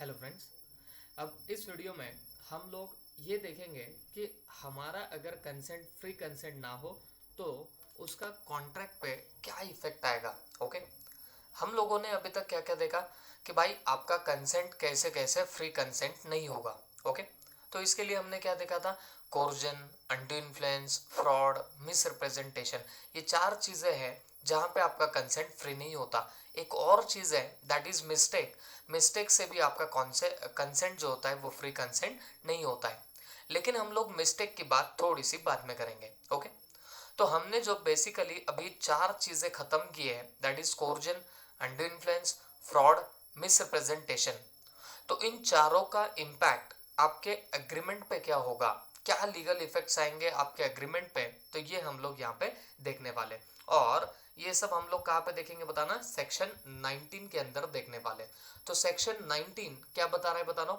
Hello friends. अब इस video में हम लोग ये देखेंगे कि हमारा अगर कंसेंट फ्री कंसेंट ना हो तो उसका कॉन्ट्रैक्ट पे क्या इफेक्ट आएगा। ओके, हम लोगों ने अभी तक क्या क्या देखा कि भाई आपका कंसेंट कैसे कैसे फ्री कंसेंट नहीं होगा। ओके, तो इसके लिए हमने क्या देखा था, coercion, undo influence, fraud, miss representation, ये चार चीजें हैं जहां पे आपका कंसेंट फ्री नहीं होता। एक और चीज है दैट इज मिस्टेक। मिस्टेक से भी आपका कंसेंट जो होता है वो फ्री कंसेंट नहीं होता है। लेकिन हम लोग मिस्टेक की बात थोड़ी सी बाद में करेंगे। ओके, तो हमने जो बेसिकली अभी चार चीजें खत्म की है that is coercion, under influence, fraud, miss representation. तो इन चारों का इम्पैक्ट आपके एग्रीमेंट पे क्या होगा, क्या लीगल इफेक्ट्स आएंगे आपके एग्रीमेंट पे, तो ये हम लोग यहाँ पे देखने वाले। और ये सब हम लोग कहाँ पे देखेंगे बताना, सेक्शन 19 के अंदर देखने वाले। तो सेक्शन 19 क्या बता रहा है बताना,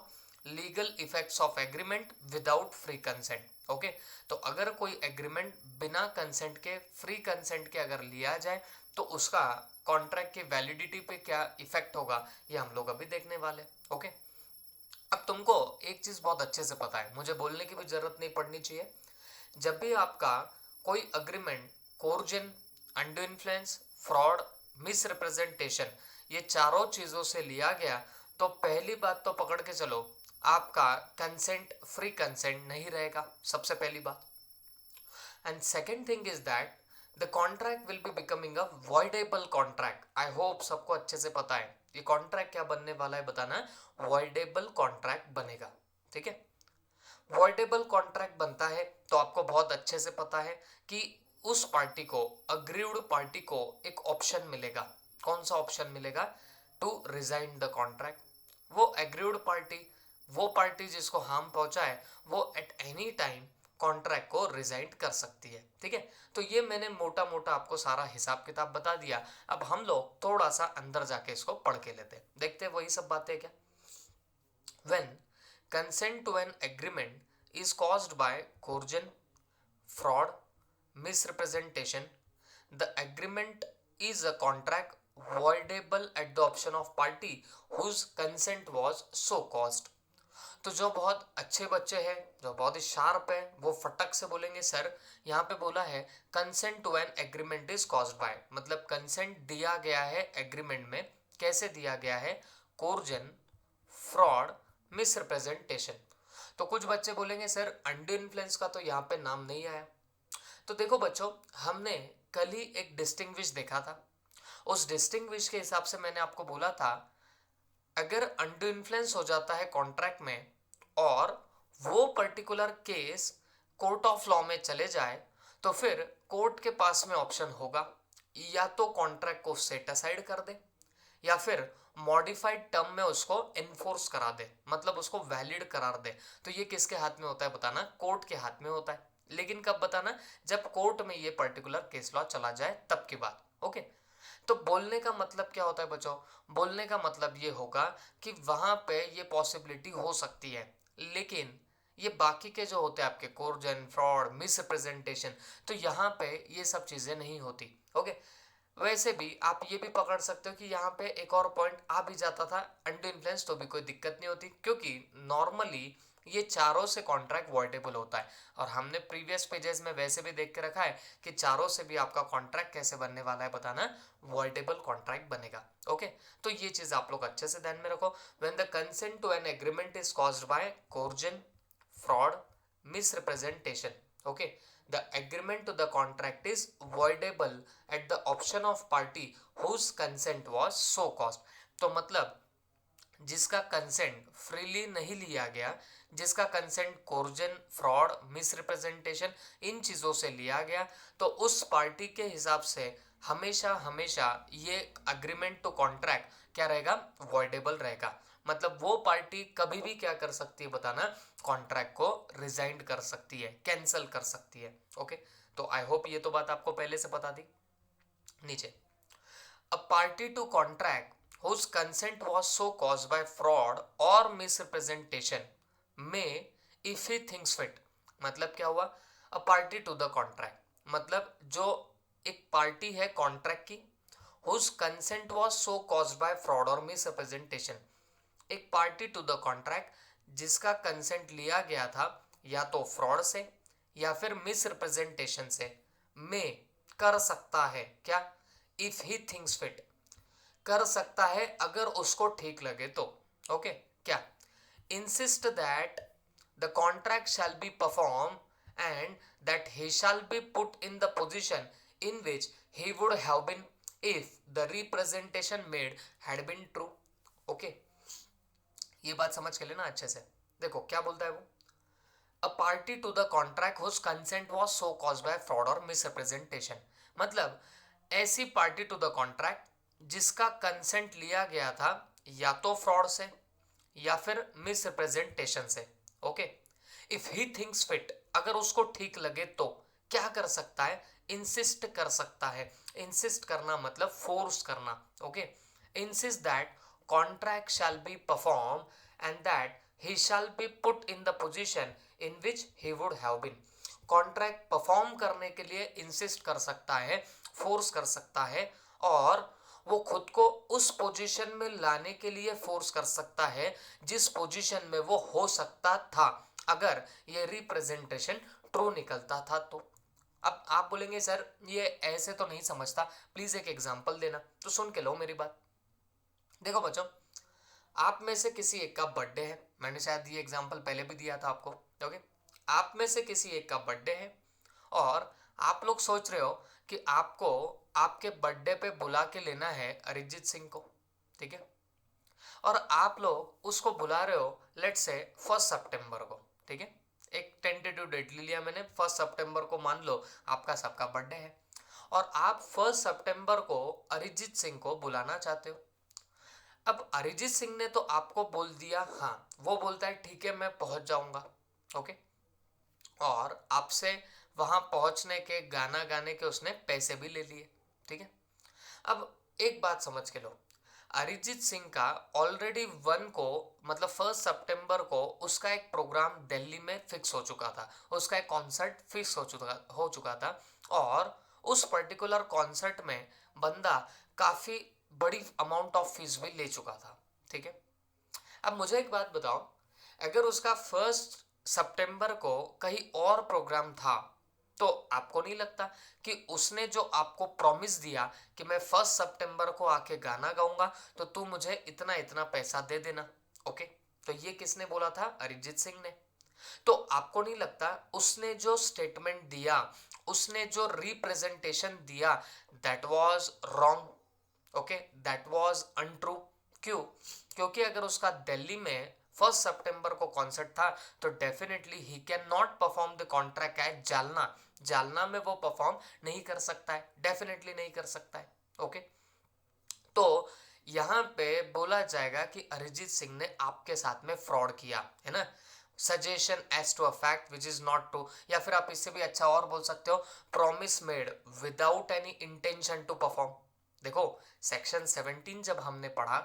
legal effects of agreement without free consent. Okay, तो अगर कोई एग्रीमेंट बिना कंसेंट के, फ्री कंसेंट के अगर लिया जाए तो उसका कॉन्ट्रैक्ट की वैलिडिटी पे क्या इफेक्ट होगा ये हम लोग अभी देखने वाले। ओके, अब तुमको एक चीज बहुत अच्छे से पता है, मुझे बोलने की भी जरूरत नहीं पड़नी चाहिए। जब भी आपका कोई agreement coercion, undue influence, fraud, miss representation, ये चारों चीजों से लिया गया तो पहली बात तो पकड़ के चलो, आपका कंसेंट फ्री कंसेंट नहीं रहेगा, सबसे पहली बात। And second thing is that the contract will be becoming a voidable contract. I hope सबको अच्छे से पता है ये कॉन्ट्रैक्ट क्या बनने वाला है बताना है, वॉइडेबल कॉन्ट्रैक्ट बनेगा। ठीक है, वॉइडेबल कॉन्ट्रैक्ट बनता है तो आपको बहुत अच्छे से पता है कि उस पार्टी को, अग्रीव्ड पार्टी को एक ऑप्शन मिलेगा। कौन सा ऑप्शन मिलेगा, टू रिजाइन द कॉन्ट्रैक्ट। वो एग्रीव्ड पार्टी, वो पार्टी जिसको हार्म पहुंचा है, वो एट एनी टाइम कॉन्ट्रैक्ट को रिजाइन कर सकती है। ठीक है, तो ये मैंने मोटा मोटा आपको सारा हिसाब किताब बता दिया। अब हम लोग थोड़ा सा अंदर जाके इसको पढ़ के लेते हैं, देखते हैं वही सब बातें क्या। When consent to an agreement is caused by coercion, fraud, misrepresentation, the agreement is a contract voidable at the option of party whose consent was so caused. तो जो बहुत अच्छे बच्चे हैं, जो बहुत ही शार्प है, वो फटक से बोलेंगे सर यहाँ पे बोला है consent to an agreement is caused by, मतलब कंसेंट दिया गया है एग्रीमेंट में, कैसे दिया गया है, कोर्जन, फ्रॉड, मिसरिप्रेजेंटेशन। तो कुछ बच्चे बोलेंगे सर अंडर इन्फ्लुएंस का तो यहाँ पे नाम नहीं आया। तो देखो बच्चों, हमने कल ही एक डिस्टिंग्विश देखा था। उस डिस्टिंग्विश के हिसाब से मैंने आपको बोला था अगर अंडर इन्फ्लुएंस हो जाता है कॉन्ट्रैक्ट में और वो particular case court of law में चले जाए तो फिर कोर्ट के पास में ऑप्शन होगा, या तो कॉन्ट्रैक्ट को सेट असाइड कर दे या फिर मॉडिफाइड टर्म में उसको एनफोर्स करा दे, मतलब उसको वैलिड करार दे। तो ये किसके हाथ में होता है बताना, कोर्ट के हाथ में होता है। लेकिन कब बताना, जब कोर्ट में ये पर्टिकुलर केस लॉ चला जाए तब की बात। ओके, तो बोलने का मतलब क्या होता है बच्चों, बोलने का मतलब ये होगा कि वहां पे ये पॉसिबिलिटी हो सकती है, लेकिन ये बाकी के जो होते हैं आपके कोर्जन, फ्रॉड, मिस रिप्रेजेंटेशन, तो यहाँ पे ये सब चीजें नहीं होती। ओके, वैसे भी आप ये भी पकड़ सकते हो कि यहाँ पे एक और पॉइंट आ भी जाता था अंडर इन्फ्लुएंस तो भी कोई दिक्कत नहीं होती, क्योंकि नॉर्मली ये चारों से कॉन्ट्रैक्ट वॉइडेबल होता है। और हमने प्रीवियस पेजेस में वैसे भी देख के रखा है कि चारों से भी आपका कॉन्ट्रैक्ट कैसे बनने वाला है बताना, वॉइडेबल कॉन्ट्रैक्ट बनेगा। ओके, तो ये चीज आप लोग अच्छे से ध्यान में रखो। When the consent to an agreement is caused by coercion, fraud, misrepresentation. Okay, the agreement to the contract is voidable at the option of party whose consent was so caused. तो मतलब जिसका कंसेंट फ्रीली नहीं लिया गया, जिसका consent coercion, fraud, misrepresentation, इन चीजों से लिया गया, तो उस पार्टी के हिसाब से हमेशा हमेशा ये अग्रीमेंट टू कॉन्ट्रैक्ट क्या रहेगा, वॉइडेबल रहेगा। मतलब वो पार्टी कभी भी क्या कर सकती है बताना, कॉन्ट्रैक्ट को रिजाइन कर सकती है, कैंसिल कर सकती है। ओके, तो आई होप ये तो बात आपको पहले से बता दी। नीचे, a party to contract whose consent was so caused by fraud or misrepresentation may, if he thinks fit, मतलब क्या हुआ, a party to the contract मतलब जो एक पार्टी है कॉन्ट्रैक्ट की, whose consent was so caused by fraud or misrepresentation, एक party to the contract जिसका कंसेंट लिया गया था या तो फ्रॉड से या फिर मिस रिप्रेजेंटेशन से, में कर सकता है क्या, इफ ही थिंक्स फिट, कर सकता है अगर उसको ठीक लगे तो। ओके क्या, insist that the contract shall be performed and that he shall be put in the position in which he would have been if the representation made had been true। Okay ये बात समझ के लेना अच्छे से। देखो क्या बोलता है वो, a party to the contract whose consent was so caused by fraud और मिसरिप्रेजेंटेशन, मतलब ऐसी पार्टी टू द कॉन्ट्रैक्ट जिसका कंसेंट लिया गया था या तो फ्रॉड से या फिर मिसरिप्रेजेंटेशन से। Okay, if he thinks fit, अगर उसको ठीक लगे तो क्या कर सकता है, इंसिस्ट कर सकता है। इंसिस्ट करना मतलब फोर्स करना। Okay, insist that contract shall be perform and that he shall be put in the position in which he would have been। Contract perform करने के लिए इंसिस्ट कर सकता है, फोर्स कर सकता है, और वो खुद को उस पोजीशन में लाने के लिए फोर्स कर सकता है जिस पोजीशन में वो हो सकता था अगर ये रिप्रेजेंटेशन ट्रू निकलता था तो। अब आप बोलेंगे सर ये ऐसे तो नहीं समझता, प्लीज एक एग्जांपल देना। तो सुन के लो मेरी बात। देखो बच्चों, आप में से किसी एक का बर्थडे है, मैंने शायद ये एग्जांपल पहले भी दिया था आपको। ओके, आप में से किसी एक का बर्थडे है और आप लोग सोच रहे हो कि आपको आपके बर्थडे पे बुला के लेना है अरिजीत सिंह को, ठीक है, और आप लोग उसको बुला रहे हो लेट्स से 1 सितंबर को, ठीक है, एक टेंटेटिव डेट ले लिया मैंने, 1 सितंबर को मान लो आपका सबका बर्थडे है और आप 1 सितंबर को अरिजीत सिंह को बुलाना चाहते हो। अब अरिजीत सिंह ने तो आपको बोल दिया हाँ, वो बोलता है ठीक है मैं पहुंच जाऊंगा। ओके, और आपसे वहां पहुंचने के, गाना गाने के उसने पैसे भी ले लिए, ठीक है। अब एक बात समझ के लो, अरिजीत सिंह का ऑलरेडी 1 को मतलब 1 सितंबर को उसका एक प्रोग्राम दिल्ली में फिक्स हो चुका था, उसका एक कॉन्सर्ट फिक्स हो चुका था और उस पर्टिकुलर कॉन्सर्ट में बंदा काफी बड़ी अमाउंट ऑफ फीस भी ले चुका था, ठीक है। अब मुझे एक बात बताओ, अगर उसका 1 सितंबर को कहीं और प्रोग्राम था तो आपको नहीं लगता कि उसने जो आपको प्रॉमिस दिया कि मैं 1 सितंबर को आके गाना गाऊंगा तो तू मुझे इतना इतना पैसा दे देना। ओके, तो ये किसने बोला था, अरिजीत सिंह ने। तो आपको नहीं लगता उसने जो स्टेटमेंट दिया, उसने जो रिप्रेजेंटेशन दिया, that was wrong. Okay, that was untrue. क्यों, क्योंकि अगर उसका दिल्ली में 1 सितंबर को कॉन्सर्ट था तो definitely he can not perform the contract at Jalna. Jalna में वो परफॉर्म नहीं कर सकता है, डेफिनेटली नहीं कर सकता है। ओके, तो यहां पे बोला जाएगा कि अरिजीत सिंह ने आपके साथ में फ्रॉड किया है ना, suggestion as to a fact which is not true, या फिर आप इससे भी अच्छा और बोल सकते हो, promise made without any intention to perform. देखो सेक्शन 17 जब हमने पढ़ा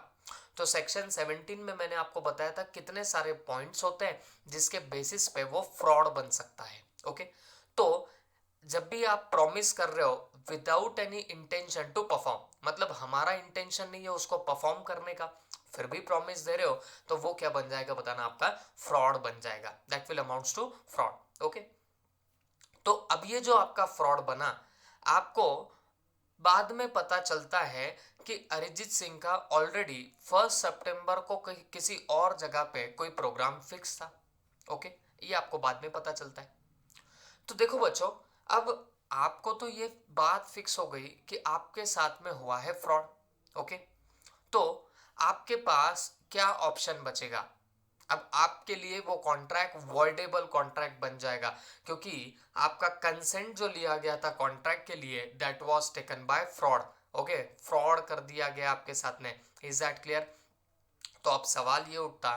तो सेक्शन 17 में मैंने आपको बताया था कितने सारे पॉइंट्स होते हैं जिसके बेसिस पे वो फ्रॉड बन सकता है। ओके, तो जब भी आप प्रॉमिस कर रहे हो without any intention to perform, मतलब हमारा इंटेंशन नहीं है उसको परफॉर्म करने का, फिर भी प्रॉमिस दे रहे हो, तो वो क्या बन जाएगा बताना, आपका फ्रॉड बन जाएगा, that will amounts to fraud. Okay, तो अब ये जो आपका फ्रॉड बना, आपको बाद में पता चलता है कि अरिजीत सिंह का ऑलरेडी 1 सितंबर को किसी और जगह पे कोई प्रोग्राम फिक्स था। ओके, ये आपको बाद में पता चलता है। तो देखो बच्चों, अब आपको तो ये बात फिक्स हो गई कि आपके साथ में हुआ है फ्रॉड। ओके, तो आपके पास क्या ऑप्शन बचेगा, अब आपके लिए वो कॉन्ट्रैक्ट वॉइडेबल कॉन्ट्रैक्ट बन जाएगा क्योंकि आपका कंसेंट जो लिया गया था कॉन्ट्रैक्ट के लिए that was taken by fraud. Okay, fraud कर दिया गया आपके साथ में, इज दैट क्लियर। तो अब सवाल ये उठता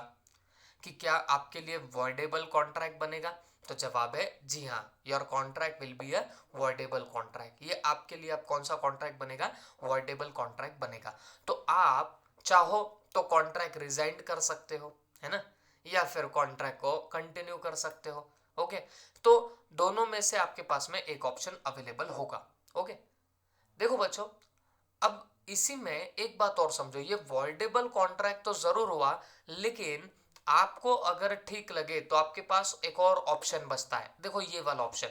कि क्या आपके लिए वॉइडेबल कॉन्ट्रैक्ट बनेगा, तो जवाब है जी हाँ, your contract will be a voidable contract. ये आपके लिए अब कौन सा कॉन्ट्रैक्ट बनेगा, वॉइडेबल कॉन्ट्रैक्ट बनेगा। तो आप चाहो तो कॉन्ट्रैक्ट रिजाइन कर सकते हो, है ना, या फिर कॉन्ट्रैक्ट को कंटिन्यू कर सकते हो। ओके, तो दोनों में से आपके पास में एक ऑप्शन अवेलेबल होगा। ओके, देखो बच्चों, अब इसी में एक बात और समझो, ये वॉइडेबल कॉन्ट्रैक्ट तो जरूर हुआ, लेकिन आपको अगर ठीक लगे तो आपके पास एक और ऑप्शन बचता है। देखो ये वाला option,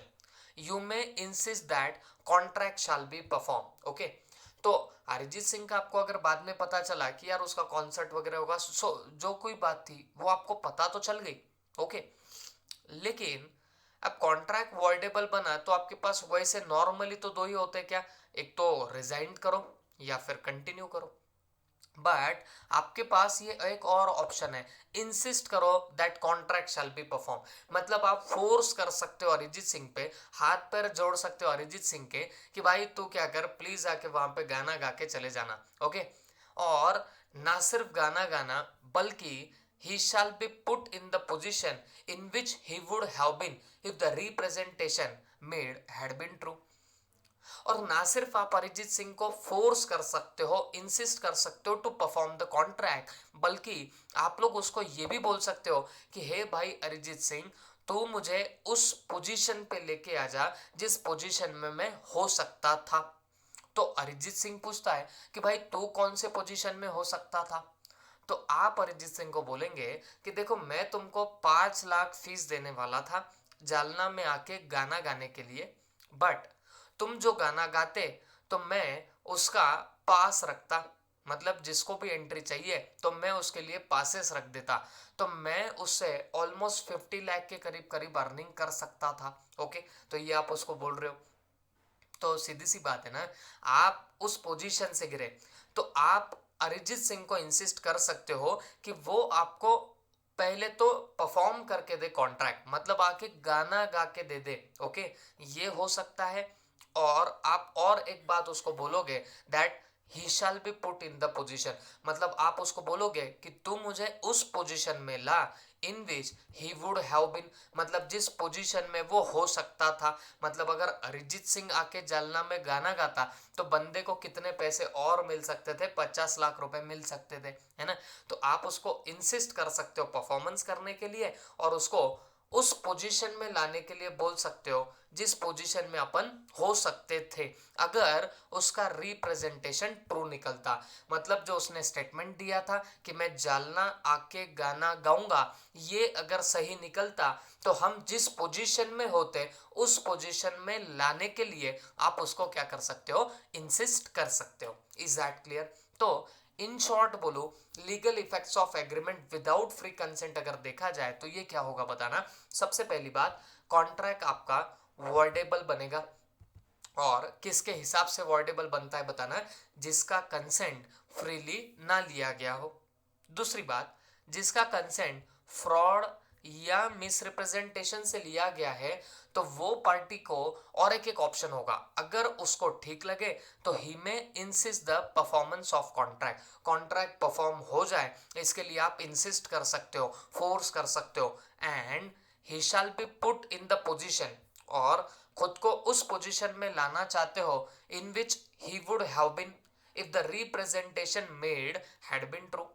you may insist that contract shall be perform. Okay, तो अरिजीत सिंह का आपको अगर बाद में पता चला कि यार उसका कॉन्सर्ट वगैरह होगा, जो कोई बात थी वो आपको पता तो चल गई। ओके, लेकिन अब कॉन्ट्रैक्ट वॉइडेबल बना तो आपके पास वैसे नॉर्मली तो दो ही होते हैं क्या, एक तो रिजाइन करो या फिर कंटिन्यू करो। बट आपके पास ये एक और ऑप्शन है, इंसिस्ट करो that contract shall be perform. मतलब आप फोर्स कर सकते हो अरिजीत सिंह पे, हाथ पैर जोड़ सकते हो अरिजीत सिंह के कि भाई तू क्या कर, प्लीज आके वहां पे गाना गा के चले जाना। ओके, और ना सिर्फ गाना गाना, बल्कि he shall be put in the position in which he would have been if the representation made had been true। और ना सिर्फ आप अरिजीत सिंह को फोर्स कर सकते हो, इंसिस्ट कर सकते हो टू परफॉर्म द कॉन्ट्रैक्ट, बल्कि आप लोग उसको ये भी बोल सकते हो कि हे भाई अरिजीत सिंह, तू मुझे उस पोजीशन पे लेके आ जा जिस पोजीशन में मैं हो सकता था। तो अरिजीत सिंह पूछता है कि भाई तू कौन से पोजीशन में हो सकता था, तो आप अरिजीत सिंह को बोलेंगे कि देखो मैं तुमको 5 लाख फीस देने वाला था जालना में आके गाना गाने के लिए, बट तुम जो गाना गाते तो मैं उसका पास रखता, मतलब जिसको भी एंट्री चाहिए तो मैं उसके लिए पासेस रख देता, तो मैं उससे ऑलमोस्ट 50 लाख के करीब करीब अर्निंग कर सकता था। ओके, तो ये आप उसको बोल रहे हो, तो सीधी सी बात है ना, आप उस पोजीशन से गिरे तो आप अरिजीत सिंह को इंसिस्ट कर सकते हो कि वो आपको पहले तो परफॉर्म करके दे कॉन्ट्रैक्ट, मतलब आके गाना गा के दे दे। ओके, ये हो सकता है। और आप और एक बात उसको बोलोगे that he shall be put in the position, मतलब आप उसको बोलोगे कि तू मुझे उस पोजीशन में ला इन which he would have been, मतलब जिस पोजीशन में वो हो सकता था। मतलब अगर अरिजीत सिंह आके जालना में गाना गाता तो बंदे को कितने पैसे और मिल सकते थे, 50 लाख रुपए मिल सकते थे, है ना। तो आप उसको इंसिस्ट कर सकते हो परफॉर्मेंस करने के लिए और उसको उस पोजीशन में लाने के लिए बोल सकते हो जिस पोजीशन में अपन हो सकते थे अगर उसका रिप्रेजेंटेशन ट्रू निकलता। मतलब जो उसने स्टेटमेंट दिया था कि मैं जालना आके गाना गाऊंगा, ये अगर सही निकलता तो हम जिस पोजीशन में होते उस पोजीशन में लाने के लिए आप उसको क्या कर सकते हो, इंसिस्ट कर सकते हो। Is that clear? तो इन शॉर्ट बोलो, legal effects of agreement without free consent अगर देखा जाए तो ये क्या होगा बताना। सबसे पहली बात, कॉन्ट्रैक्ट आपका वॉइडेबल बनेगा, और किसके हिसाब से वॉइडेबल बनता है बताना, जिसका कंसेंट फ्रीली ना लिया गया हो। दूसरी बात, जिसका कंसेंट फ्रॉड या मिसरिप्रेजेंटेशन से लिया गया है तो वो पार्टी को और एक ऑप्शन होगा, अगर उसको ठीक लगे तो ही में insist the performance of contract, contract perform हो जाए इसके लिए आप इंसिस्ट कर सकते हो, फोर्स कर सकते हो। And he shall be put in the position, और खुद को उस पोजीशन में लाना चाहते हो in which he would have been if the representation made had been true.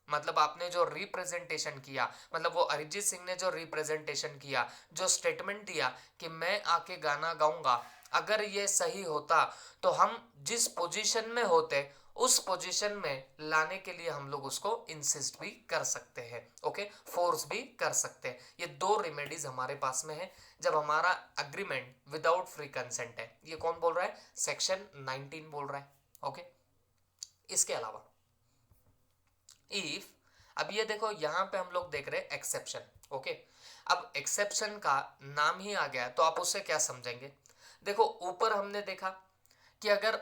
मतलब आपने जो रिप्रेजेंटेशन किया, मतलब वो अरिजीत सिंह ने जो रिप्रेजेंटेशन किया, जो स्टेटमेंट दिया कि मैं आके गाना गाऊंगा, अगर ये सही होता तो हम जिस पोजीशन में होते उस पोजीशन में लाने के लिए हम लोग उसको इंसिस्ट भी कर सकते हैं। ओके, फोर्स भी कर सकते हैं। ये दो रेमेडीज हमारे पास में है जब हमारा अग्रीमेंट विदाउट फ्री कंसेंट है। ये कौन बोल रहा है? सेक्शन 19 बोल रहा है। ओके, इसके अलावा इफ, अब ये देखो यहां पे हम लोग देख रहे हैं एक्सेप्शन। ओके, अब एक्सेप्शन का नाम ही आ गया तो आप उससे क्या समझेंगे? देखो ऊपर हमने देखा कि अगर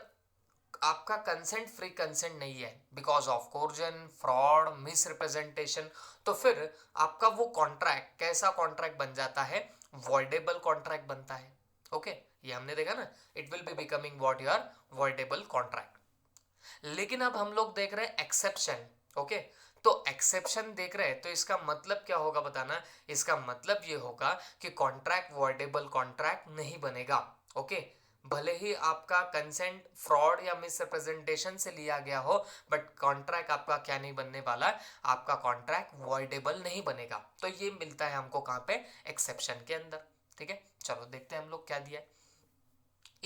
आपका कंसेंट फ्री कंसेंट नहीं है because of coercion, fraud, miss representation, तो फिर आपका वो कॉन्ट्रैक्ट कैसा कॉन्ट्रैक्ट बन जाता है? वॉइडेबल कॉन्ट्रैक्ट बनता है। ओके, ये हमने देखा ना, it will be becoming what your voidable contract. लेकिन अब हम लोग देख रहे हैं एक्सेप्शन। ओके, तो एक्सेप्शन देख रहे हैं तो इसका मतलब क्या होगा बताना। इसका मतलब ये होगा कि कॉन्ट्रैक्ट वॉइडेबल कॉन्ट्रैक्ट नहीं बनेगा। ओके, भले ही आपका कंसेंट फ्रॉड या मिसरिप्रेजेंटेशन से लिया गया हो, बट कॉन्ट्रैक्ट आपका क्या नहीं बनने वाला, आपका कॉन्ट्रैक्ट वॉइडेबल नहीं बनेगा। तो ये मिलता है हमको कहां पे? एक्सेप्शन के अंदर। ठीक है, चलो देखते हैं हम लोग क्या दिया है।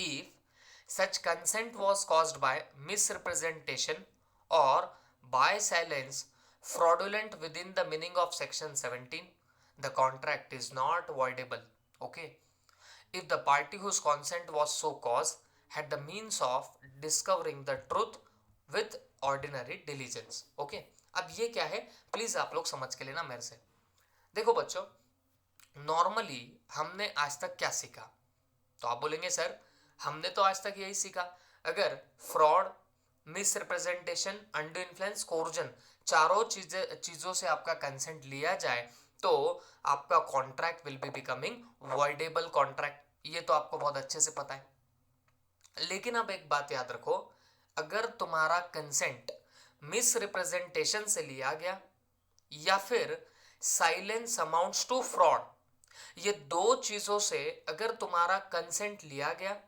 If Such consent was caused by misrepresentation or by silence fraudulent within the meaning of section 17. The contract is not voidable. Okay, if the party whose consent was so caused had the means of discovering the truth with ordinary diligence. Okay, अब ये क्या है please आप लोग समझ के लेना मेरे से। देखो बच्चों, नॉर्मली हमने आज तक क्या सीखा? तो आप बोलेंगे सर हमने तो आज तक यही सीखा, अगर fraud, misrepresentation, undue influence, coercion चारों चीजों से आपका कंसेंट लिया जाए तो आपका contract will be becoming voidable contract. ये तो आपको बहुत अच्छे से पता है। लेकिन अब एक बात याद रखो, अगर तुम्हारा कंसेंट मिसरिप्रेजेंटेशन से लिया गया या फिर साइलेंस अमाउंट्स टू फ्रॉड, ये दो चीजों से अगर तुम्हारा कंसेंट लिया गया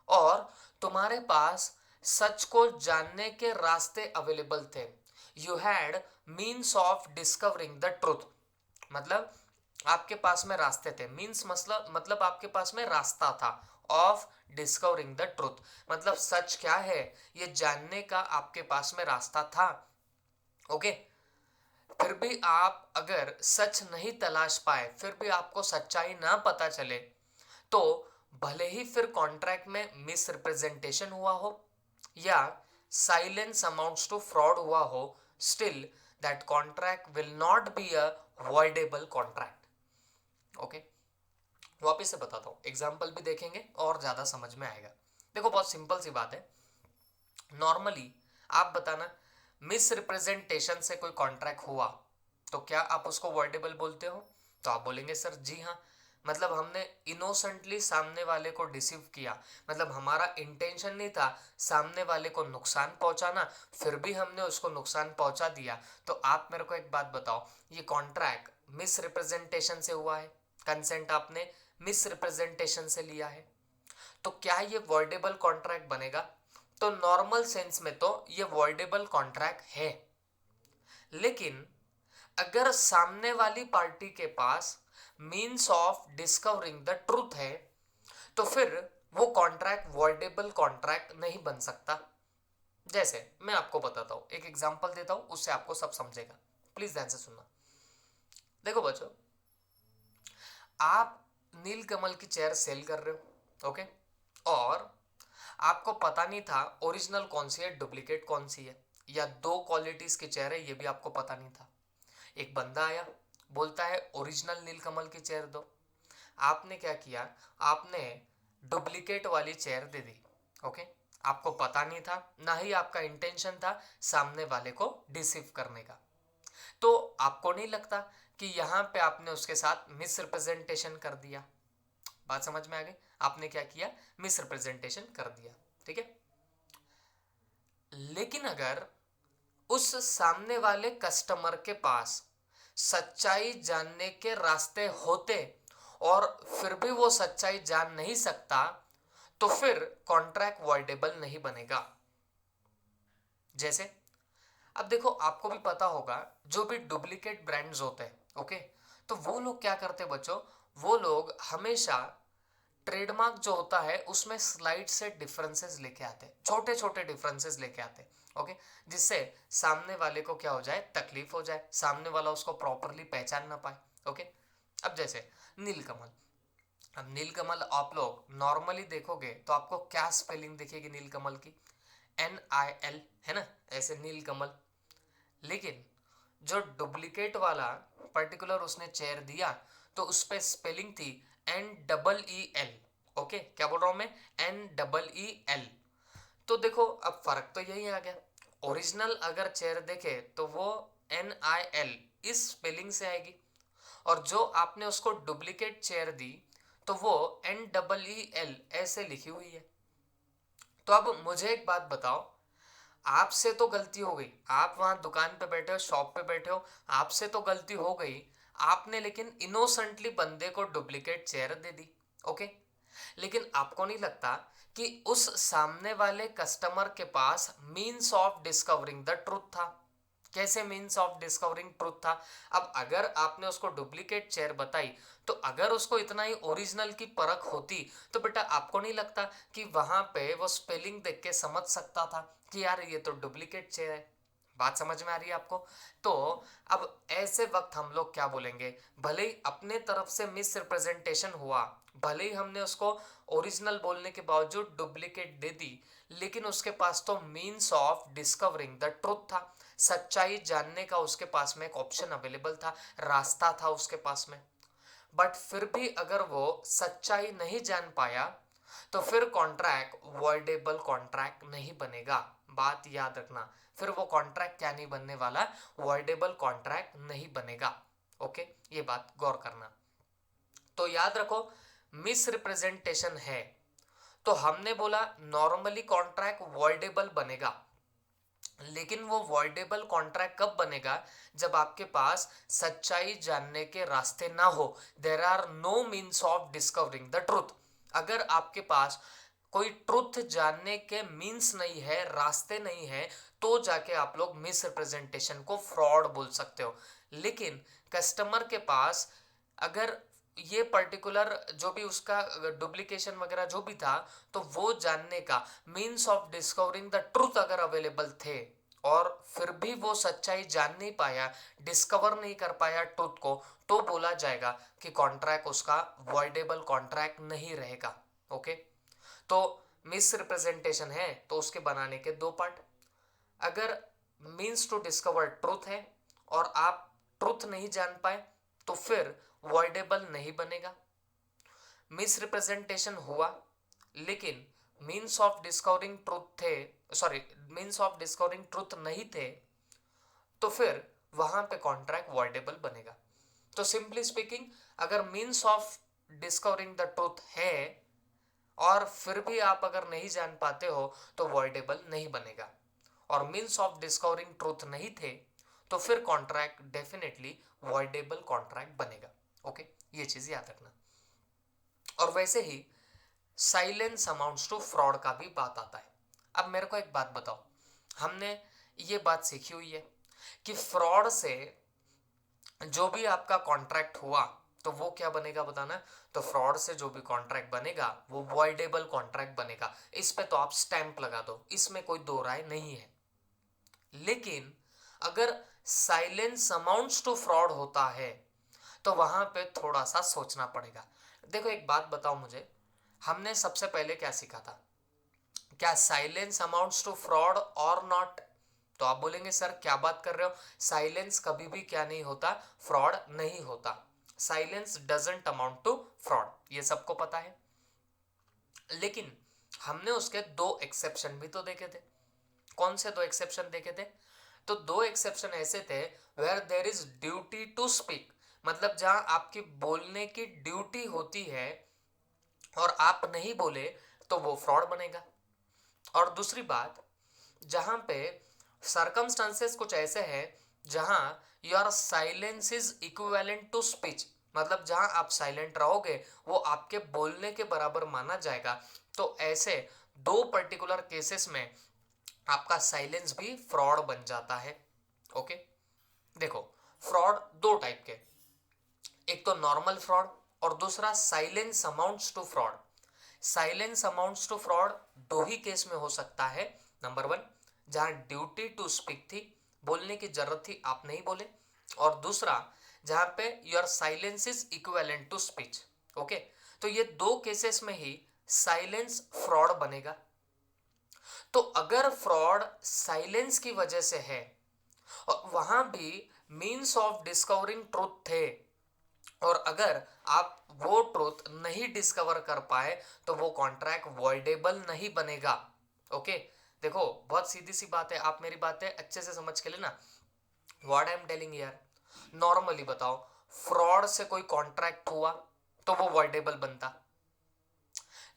और तुम्हारे पास सच को जानने के रास्ते अवेलेबल थे, you had means of discovering the truth, मतलब आपके पास में रास्ते थे, मीन्स मतलब आपके पास में रास्ता था ऑफ डिस्कवरिंग द ट्रूथ, मतलब सच क्या है ये जानने का आपके पास में रास्ता था। ओके, फिर भी आप अगर सच नहीं तलाश पाए, फिर भी आपको सच्चाई ना पता चले, तो भले ही फिर कॉन्ट्रैक्ट में मिस रिप्रेजेंटेशन हुआ हो या साइलेंस अमाउंट्स टू फ्रॉड हुआ हो, still that contract will not be a voidable contract. Okay, वापिस से बताता हूं, एग्जाम्पल भी देखेंगे और ज्यादा समझ में आएगा। देखो बहुत सिंपल सी बात है, नॉर्मली आप बताना मिस रिप्रेजेंटेशन से कोई कॉन्ट्रैक्ट हुआ तो क्या आप उसको वॉइडेबल बोलते हो? तो आप बोलेंगे सर जी हाँ, मतलब हमने इनोसेंटली सामने वाले को डिसीव किया, मतलब हमारा इंटेंशन नहीं था सामने वाले को नुकसान पहुंचाना, फिर भी हमने उसको नुकसान पहुंचा दिया। तो आप मेरे को एक बात बताओ, ये कॉन्ट्रैक्ट मिस रिप्रेजेंटेशन से हुआ है, कंसेंट आपने मिस रिप्रेजेंटेशन से लिया है, तो क्या ये वॉइडेबल कॉन्ट्रैक्ट बनेगा? तो नॉर्मल सेंस में तो ये वॉइडेबल कॉन्ट्रैक्ट है। लेकिन अगर सामने वाली पार्टी के पास means of discovering the truth है तो फिर वो कॉन्ट्रैक्ट वॉइडेबल कॉन्ट्रैक्ट नहीं बन सकता। जैसे मैं आपको बताता हूं, एक एग्जांपल देता हूं, उससे आपको सब समझेगा, प्लीज ध्यान से सुनना। देखो बच्चों, आप नीलकमल की चेयर सेल कर रहे हो, ओके, और आपको पता नहीं था ओरिजिनल कौन सी है, डुप्लीकेट कौन सी है, या दो क्वालिटीज की चेयर है ये भी आपको पता नहीं था। एक बंदा आया, बोलता है ओरिजिनल नीलकमल की चेयर दो। आपने क्या किया, आपने डुप्लीकेट वाली चेयर दे दी। ओके, आपको पता नहीं था, ना ही आपका इंटेंशन था सामने वाले को डिसीव करने का। तो आपको नहीं लगता कि यहां पे आपने उसके साथ मिस रिप्रेजेंटेशन कर दिया? बात समझ में आ गई? आपने क्या किया, मिस रिप्रेजेंटेशन कर दिया, ठीक है। लेकिन अगर उस सामने वाले कस्टमर के पास सच्चाई जानने के रास्ते होते और फिर भी वो सच्चाई जान नहीं सकता, तो फिर कॉन्ट्रैक्ट वॉइडेबल नहीं बनेगा। जैसे अब देखो, आपको भी पता होगा जो भी डुप्लीकेट ब्रांड्स होते हैं, ओके, तो वो लोग क्या करते हैं बच्चों, वो लोग हमेशा ट्रेडमार्क जो होता है उसमें स्लाइड से डिफरेंसेस लेके आते हैं, छोटे छोटे डिफरेंसेस लेके आते हैं, ओके, जिससे सामने वाले को क्या हो जाए, तकलीफ हो जाए, सामने वाला उसको प्रॉपरली पहचान ना पाए। ओके, अब जैसे नीलकमल, अब नीलकमल आप लोग नॉर्मली देखोगे तो आपको क्या स्पेलिंग दिखेगी नीलकमल की, NIL, है ना, ऐसे नीलकमल। लेकिन जो डुप्लीकेट वाला पर्टिकुलर उसने चेयर दिया तो उस पे स्पेलिंग थी NEEL। ओके, क्या बोल रहा हूं मैं, NEEL। तो देखो अब फर्क तो यही आ गया, ओरिजिनल अगर चेयर देखे तो वो NIL इस स्पेलिंग से आएगी, और जो आपने उसको डुप्लीकेट चेयर दी तो वो NEEL ऐसे लिखी हुई है। तो अब मुझे एक बात बताओ, आपसे तो गलती हो गई, आप वहां दुकान पे बैठे हो, शॉप पे बैठे हो, आपसे तो गलती हो गई, आपने लेकिन इनोसेंटली बंदे को डुप्लीकेट चेयर दे दी। ओके, लेकिन आपको नहीं लगता कि उस सामने वाले कस्टमर के पास means of discovering the truth था? कैसे मीन्स ऑफ डिस्कवरिंग ट्रूथ था। अब अगर आपने उसको डुप्लीकेट चेयर बताई तो अगर उसको इतना ही ओरिजिनल की परख होती तो बेटा आपको नहीं लगता कि वहां पे वो स्पेलिंग देख के समझ सकता था कि यार ये तो डुप्लीकेट चेयर है। बात समझ में आ रही है आपको। तो अब ऐसे वक्त हम लोग क्या बोलेंगे, भले ही अपने तरफ से मिस रिप्रेजेंटेशन हुआ, भले ही हमने उसको ओरिजिनल बोलने के बावजूद डुप्लीकेट दे दी, लेकिन उसके पास तो means of discovering the truth था। सच्चाई जानने का उसके पास में एक ऑप्शन अवेलेबल था, रास्ता था उसके पास में। बट फिर भी अगर वो सच्चाई नहीं जान पाया तो फिर कॉन्ट्रैक्ट वॉइडेबल कॉन्ट्रैक्ट नहीं बनेगा। बात याद रखना, फिर वो कॉन्ट्रैक्ट क्या नहीं बनने वाला, वॉइडेबल कॉन्ट्रैक्ट नहीं बनेगा। ओके, ये बात गौर करना। तो याद रखो, मिस रिप्रेजेंटेशन है तो हमने बोला नॉर्मली कॉन्ट्रैक्ट वॉइडेबल बनेगा, लेकिन वो वॉइडेबल कॉन्ट्रैक्ट कब बनेगा, जब आपके पास सच्चाई जानने के रास्ते ना हो, there are no means of discovering the truth. अगर आपके पास कोई ट्रूथ जानने के मीन्स नहीं है, रास्ते नहीं है, तो जाके आप लोग मिस रिप्रेजेंटेशन को फ्रॉड बोल सकते हो। लेकिन कस्टमर के पास अगर ये पर्टिकुलर जो भी उसका डुप्लीकेशन वगैरह जो भी था, तो वो जानने का means of discovering the truth अगर अवेलेबल थे और फिर भी वो सच्चाई जान नहीं पाया, डिस्कवर नहीं कर पाया ट्रूथ को, तो बोला जाएगा कि कॉन्ट्रैक्ट उसका वॉइडेबल कॉन्ट्रैक्ट नहीं रहेगा। ओके, तो मिस रिप्रेजेंटेशन है तो उसके बनाने के दो पार्ट। अगर मीन्स टू डिस्कवर ट्रूथ है और आप ट्रूथ नहीं जान पाए तो फिर वॉइडेबल नहीं बनेगा। मिस रिप्रेजेंटेशन हुआ लेकिन मीन्स ऑफ डिस्कवरिंग ट्रूथ थे, sorry, means of discovering truth नहीं थे, तो फिर वहां पे कॉन्ट्रैक्ट वॉइडेबल बनेगा। तो सिंपली स्पीकिंग, अगर means of discovering the truth है और फिर भी आप अगर नहीं जान पाते हो तो वॉइडेबल नहीं बनेगा, और मीन्स ऑफ डिस्कवरिंग ट्रूथ नहीं थे तो फिर कॉन्ट्रैक्ट डेफिनेटली वॉइडेबल कॉन्ट्रैक्ट बनेगा। ओके, ये चीज याद रखना। और वैसे ही साइलेंस अमाउंट्स टू फ्रॉड का भी बात आता है। अब मेरे को एक बात बताओ, हमने ये बात सीखी हुई है कि फ्रॉड से जो भी आपका कॉन्ट्रैक्ट हुआ तो वो क्या बनेगा बताना। तो फ्रॉड से जो भी कॉन्ट्रैक्ट बनेगा वो वॉइडेबल कॉन्ट्रैक्ट बनेगा। इस पे तो आप स्टैंप लगा दो, इसमें कोई दो राय नहीं है। लेकिन अगर साइलेंस अमाउंट्स टू फ्रॉड होता है तो वहां पे थोड़ा सा सोचना पड़ेगा। देखो एक बात बताओ मुझे, हमने सबसे पहले क्या सीखा था, क्या साइलेंस अमाउंट्स टू फ्रॉड और नॉट। तो आप बोलेंगे सर क्या बात कर रहे हो, साइलेंस कभी भी क्या नहीं होता, फ्रॉड नहीं होता। Silence doesn't amount to fraud, ये सबको पता है। लेकिन हमने उसके दो एक्सेप्शन भी तो देखे थे। कौन से दो एक्सेप्शन देखे थे? तो दो एक्सेप्शन ऐसे थे where there is duty to speak, मतलब जहां आपकी बोलने की ड्यूटी होती है और आप नहीं बोले तो वो फ्रॉड बनेगा। और दूसरी बात, जहां पे सर्कमस्टांसेस कुछ ऐसे हैं जहां your silence is equivalent to speech, मतलब जहां आप साइलेंट रहोगे वो आपके बोलने के बराबर माना जाएगा। तो ऐसे दो पर्टिकुलर केसेस में आपका साइलेंस भी फ्रॉड बन जाता है। ओके, देखो फ्रॉड दो टाइप के, एक तो नॉर्मल फ्रॉड और दूसरा silence amounts to fraud. Silence amounts to fraud दो ही केस में हो सकता है। नंबर वन, जहां ड्यूटी टू स्पीक थी, बोलने की जरूरत थी आप नहीं बोले, और दूसरा जहां पे your silence is equivalent to speech. Okay, तो ये दो केसेस में ही साइलेंस फ्रॉड बनेगा। तो अगर फ्रॉड साइलेंस की वजह से है और वहां भी मीन्स ऑफ डिस्कवरिंग ट्रूथ थे, और अगर आप वो ट्रूथ नहीं डिस्कवर कर पाए तो वो कॉन्ट्रैक्ट वॉइडेबल नहीं बनेगा। ओके, देखो बहुत सीधी सी बात है, आप मेरी बातें अच्छे से समझ के लेना। व्हाट आई एम टेलिंग यार, नॉर्मली बताओ, फ्रॉड से कोई कॉन्ट्रैक्ट हुआ तो वो वॉइडेबल बनता,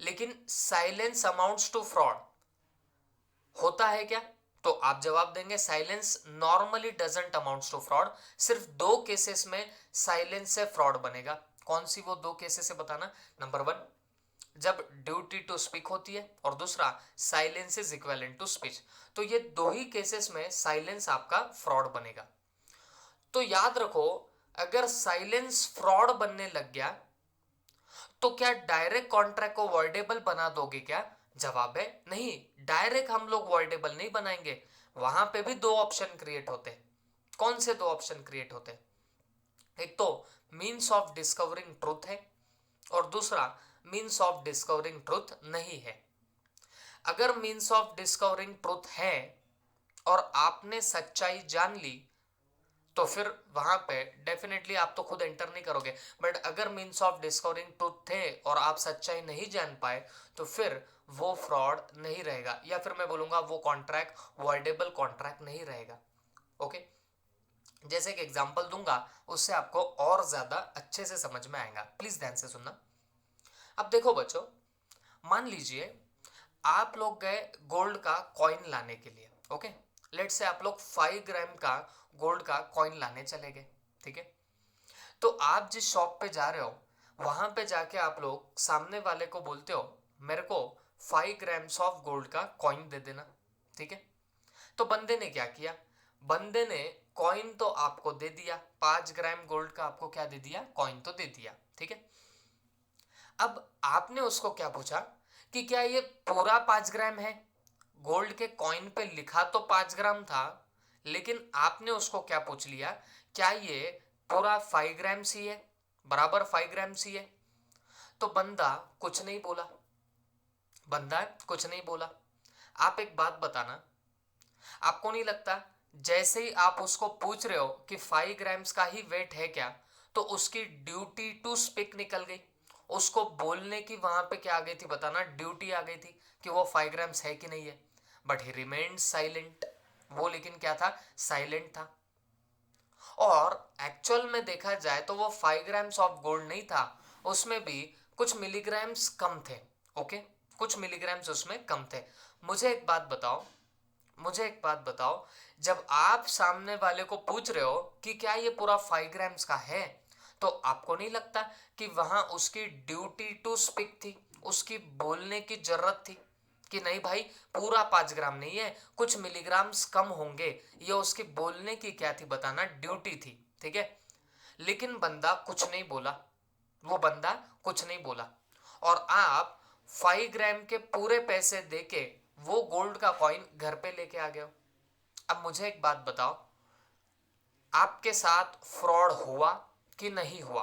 लेकिन साइलेंस अमाउंट्स टू फ्रॉड होता है क्या? तो आप जवाब देंगे silence normally doesn't amounts to fraud. सिर्फ दो केसेस में साइलेंस से फ्रॉड बनेगा। कौन सी वो दो केसेस है बताना। नंबर वन, जब ड्यूटी टू स्पीक होती है, और दूसरा silence is equivalent to speech. तो ये दो ही केसेस में साइलेंस आपका फ्रॉड बनेगा। तो याद रखो, अगर साइलेंस फ्रॉड बनने लग गया तो क्या डायरेक्ट कॉन्ट्रैक्ट को वॉइडेबल बना दोगे क्या? जवाब है नहीं, डायरेक्ट हम लोग वॉइडेबल नहीं बनाएंगे। वहां पे भी दो ऑप्शन क्रिएट होते हैं। कौन से दो ऑप्शन क्रिएट होते हैं? एक तो मीन्स ऑफ डिस्कवरिंग ट्रूथ है, और दूसरा मीन्स ऑफ डिस्कवरिंग ट्रूथ नहीं है। अगर मीन्स ऑफ डिस्कवरिंग ट्रूथ है और आपने सच्चाई जान ली तो फिर वहां पे डेफिनेटली आप तो खुद एंटर नहीं करोगे। बट अगर मीन्स ऑफ डिस्कवरिंग ट्रूथ थे और आप सच्चाई नहीं जान पाए तो फिर वो फ्रॉड नहीं रहेगा, या फिर मैं बोलूंगा वो कॉन्ट्रैक्ट वॉइडेबल कॉन्ट्रैक्ट नहीं रहेगा। ओके, जैसे एक एग्जांपल दूंगा, उससे आपको और ज्यादा अच्छे से समझ में आएगा। प्लीज ध्यान से सुनना। अब देखो बच्चों, मान लीजिए आप लोग गए गोल्ड का कॉइन लाने के लिए। ओके, लेट से आप लोग 5 ग्राम का गोल्ड का कॉइन लाने चले गए। ठीक है, तो आप जिस शॉप पे जा रहे हो वहां पे जाके आप लोग सामने वाले को बोलते हो मेरे को 5 ग्राम्स ऑफ गोल्ड का कॉइन दे देना। ठीक है, तो बंदे ने क्या किया? बंदे ने कॉइन तो आपको दे दिया, 5 ग्राम गोल्ड का आपको क्या दे दिया? कॉइन तो दे दिया। ठीक है, अब आपने उसको क्या पूछा कि क्या ये पूरा 5 ग्राम है? गोल्ड के कॉइन पे लिखा तो 5 ग्राम था, लेकिन आपने उसको क्या पूछ लिया, क्या ये पूरा 5 ग्राम सी है, बराबर 5 ग्राम सी है? तो बंदा कुछ नहीं बोला। बंदा कुछ नहीं बोला। आप एक बात बताना, आपको नहीं लगता जैसे ही आप उसको पूछ रहे हो कि 5 ग्राम्स का ही वेट है क्या, तो उसकी ड्यूटी टू स्पीक निकल गई। उसको बोलने की वहां पे क्या आ गई थी बताना? ड्यूटी आ गई थी कि वो 5 ग्राम्स है कि नहीं है। But he remained silent. वो लेकिन क्या था? साइलेंट था। और एक्चुअल में देखा जाए तो वो 5 ग्राम्स ऑफ गोल्ड नहीं था, उसमें भी कुछ मिलीग्राम्स कम थे। ओके, कुछ मिलीग्राम्स उसमें कम थे। मुझे एक बात बताओ, मुझे एक बात बताओ, जब आप सामने वाले को पूछ रहे हो कि क्या ये पूरा 5 ग्राम्स का है, तो आपको नहीं लगता कि वहां उसकी ड्यूटी टू स्पीक थी, उसकी बोलने की जरूरत थी कि नहीं भाई पूरा 5 ग्राम नहीं है, कुछ मिलीग्राम्स कम होंगे? ये उसकी बोलने की क्या थी बताना? ड्यूटी थी। ठीक है, लेकिन बंदा कुछ नहीं बोला। वो बंदा कुछ नहीं बोला, और आप 5 ग्राम के पूरे पैसे देके वो गोल्ड का कॉइन घर पे लेके आ गए हो। अब मुझे एक बात बताओ, आपके साथ फ्रॉड हुआ कि नहीं हुआ?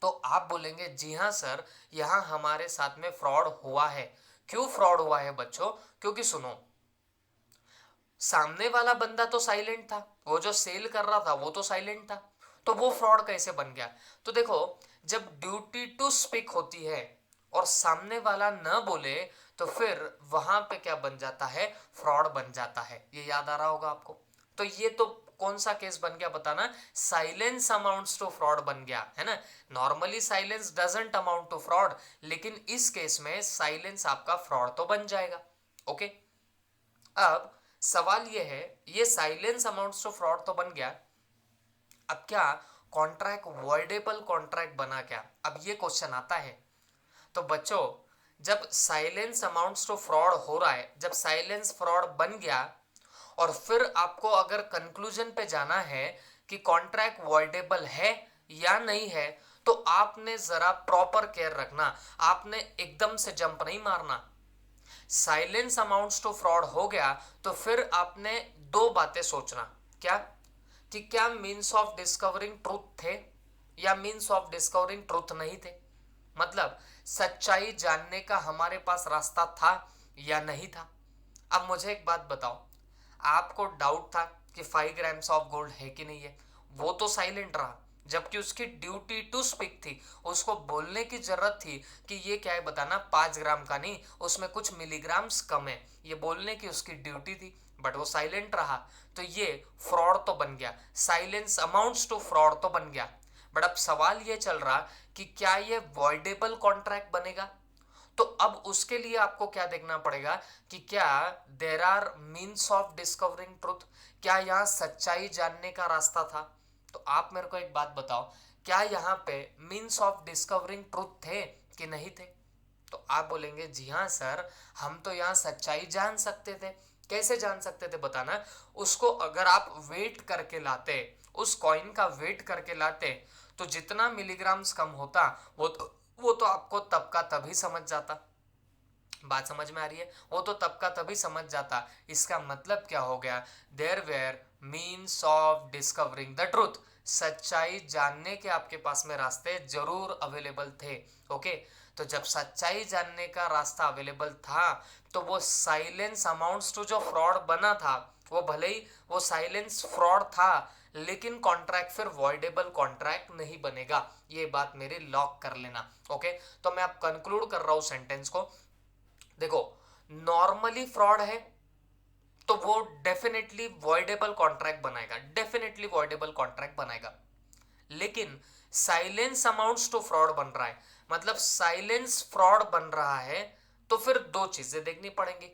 तो आप बोलेंगे जी हाँ सर, यहां हमारे साथ में फ्रॉड हुआ है। क्यों फ्रॉड हुआ है बच्चों? क्योंकि सुनो, सामने वाला बंदा तो साइलेंट था, वो जो सेल कर रहा था वो तो साइलेंट था, तो वो फ्रॉड कैसे बन गया? तो देखो, जब ड्यूटी टू स्पीक होती है और सामने वाला न बोले तो फिर वहां पे क्या बन जाता है? फ्रॉड बन जाता है। ये याद आ रहा होगा आपको। तो ये तो कौन सा केस बन गया बताना? साइलेंस अमाउंट्स टू फ्रॉड बन गया है ना। Normally silence doesn't amount to fraud, लेकिन इस केस में साइलेंस आपका फ्रॉड तो बन जाएगा। ओके, अब सवाल यह है, ये साइलेंस अमाउंट्स टू फ्रॉड तो बन गया, अब क्या कॉन्ट्रैक्ट वॉइडेबल कॉन्ट्रैक्ट बना क्या? अब ये क्वेश्चन आता है। तो बच्चों, जब साइलेंस अमाउंट्स टू फ्रॉड हो रहा है, जब साइलेंस फ्रॉड बन गया, और फिर आपको अगर कंक्लूजन पे जाना है कि कॉन्ट्रैक्ट वॉइडेबल है या नहीं है, तो आपने जरा प्रॉपर केयर रखना। आपने एकदम से जंप नहीं मारना। साइलेंस अमाउंट्स टू फ्रॉड हो गया तो फिर आपने दो बातें सोचना। क्या? कि क्या मीन्स ऑफ डिस्कवरिंग ट्रूथ थे या मीन्स ऑफ डिस्कवरिंग ट्रूथ नहीं थे? मतलब सच्चाई जानने का हमारे पास रास्ता था या नहीं था? अब मुझे एक बात बताओ, आपको डाउट था कि 5 ग्राम्स ऑफ गोल्ड है कि नहीं है, वो तो साइलेंट रहा, जबकि उसकी ड्यूटी टू स्पीक थी। उसको बोलने की जरूरत थी कि ये क्या है बताना? 5 ग्राम का नहीं, उसमें कुछ मिलीग्राम्स कम है, ये बोलने की उसकी ड्यूटी थी, बट वो साइलेंट रहा। तो ये फ्रॉड तो बन गया, साइलेंस अमाउंट्स टू फ्रॉड तो बन गया। बट अब सवाल ये चल रहा कि क्या ये वॉइडेबल कॉन्ट्रैक्ट बनेगा? तो अब उसके लिए आपको क्या देखना पड़ेगा कि क्या there are means of discovering truth, क्या यहाँ सच्चाई जानने का रास्ता था? तो आप मेरे को एक बात बताओ, क्या यहाँ पे मीन्स ऑफ डिस्कवरिंग ट्रूथ थे कि नहीं थे? तो आप बोलेंगे जी हाँ सर, हम तो यहाँ सच्चाई जान सकते थे। कैसे जान सकते थे बताना। उसको अगर आप वेट करके लाते, उस कॉइन का वेट करके लाते, तो जितना मिलीग्राम्स कम होता वो तो आपको तब का तभी समझ जाता। बात समझ में आ रही है। वो तो तब का तभी समझ जाता। इसका मतलब क्या हो गया, there were means of discovering the truth. सच्चाई जानने के आपके पास में रास्ते जरूर अवेलेबल थे। ओके, तो जब सच्चाई जानने का रास्ता अवेलेबल था तो वो साइलेंस अमाउंट्स टू जो फ्रॉड बना था, वो भले ही वो साइलेंस फ्रॉड था, लेकिन कॉन्ट्रैक्ट फिर वॉइडेबल कॉन्ट्रैक्ट नहीं बनेगा। ये बात मेरी लॉक कर लेना। ओके, तो मैं अब कंक्लूड कर रहा हूं सेंटेंस को। देखो, नॉर्मली फ्रॉड है तो वो डेफिनेटली वॉइडेबल कॉन्ट्रैक्ट बनाएगा, डेफिनेटली वॉइडेबल कॉन्ट्रैक्ट बनाएगा। लेकिन साइलेंस अमाउंट्स टू फ्रॉड बन रहा है, मतलब साइलेंस फ्रॉड बन रहा है, तो फिर दो चीजें देखनी पड़ेंगी।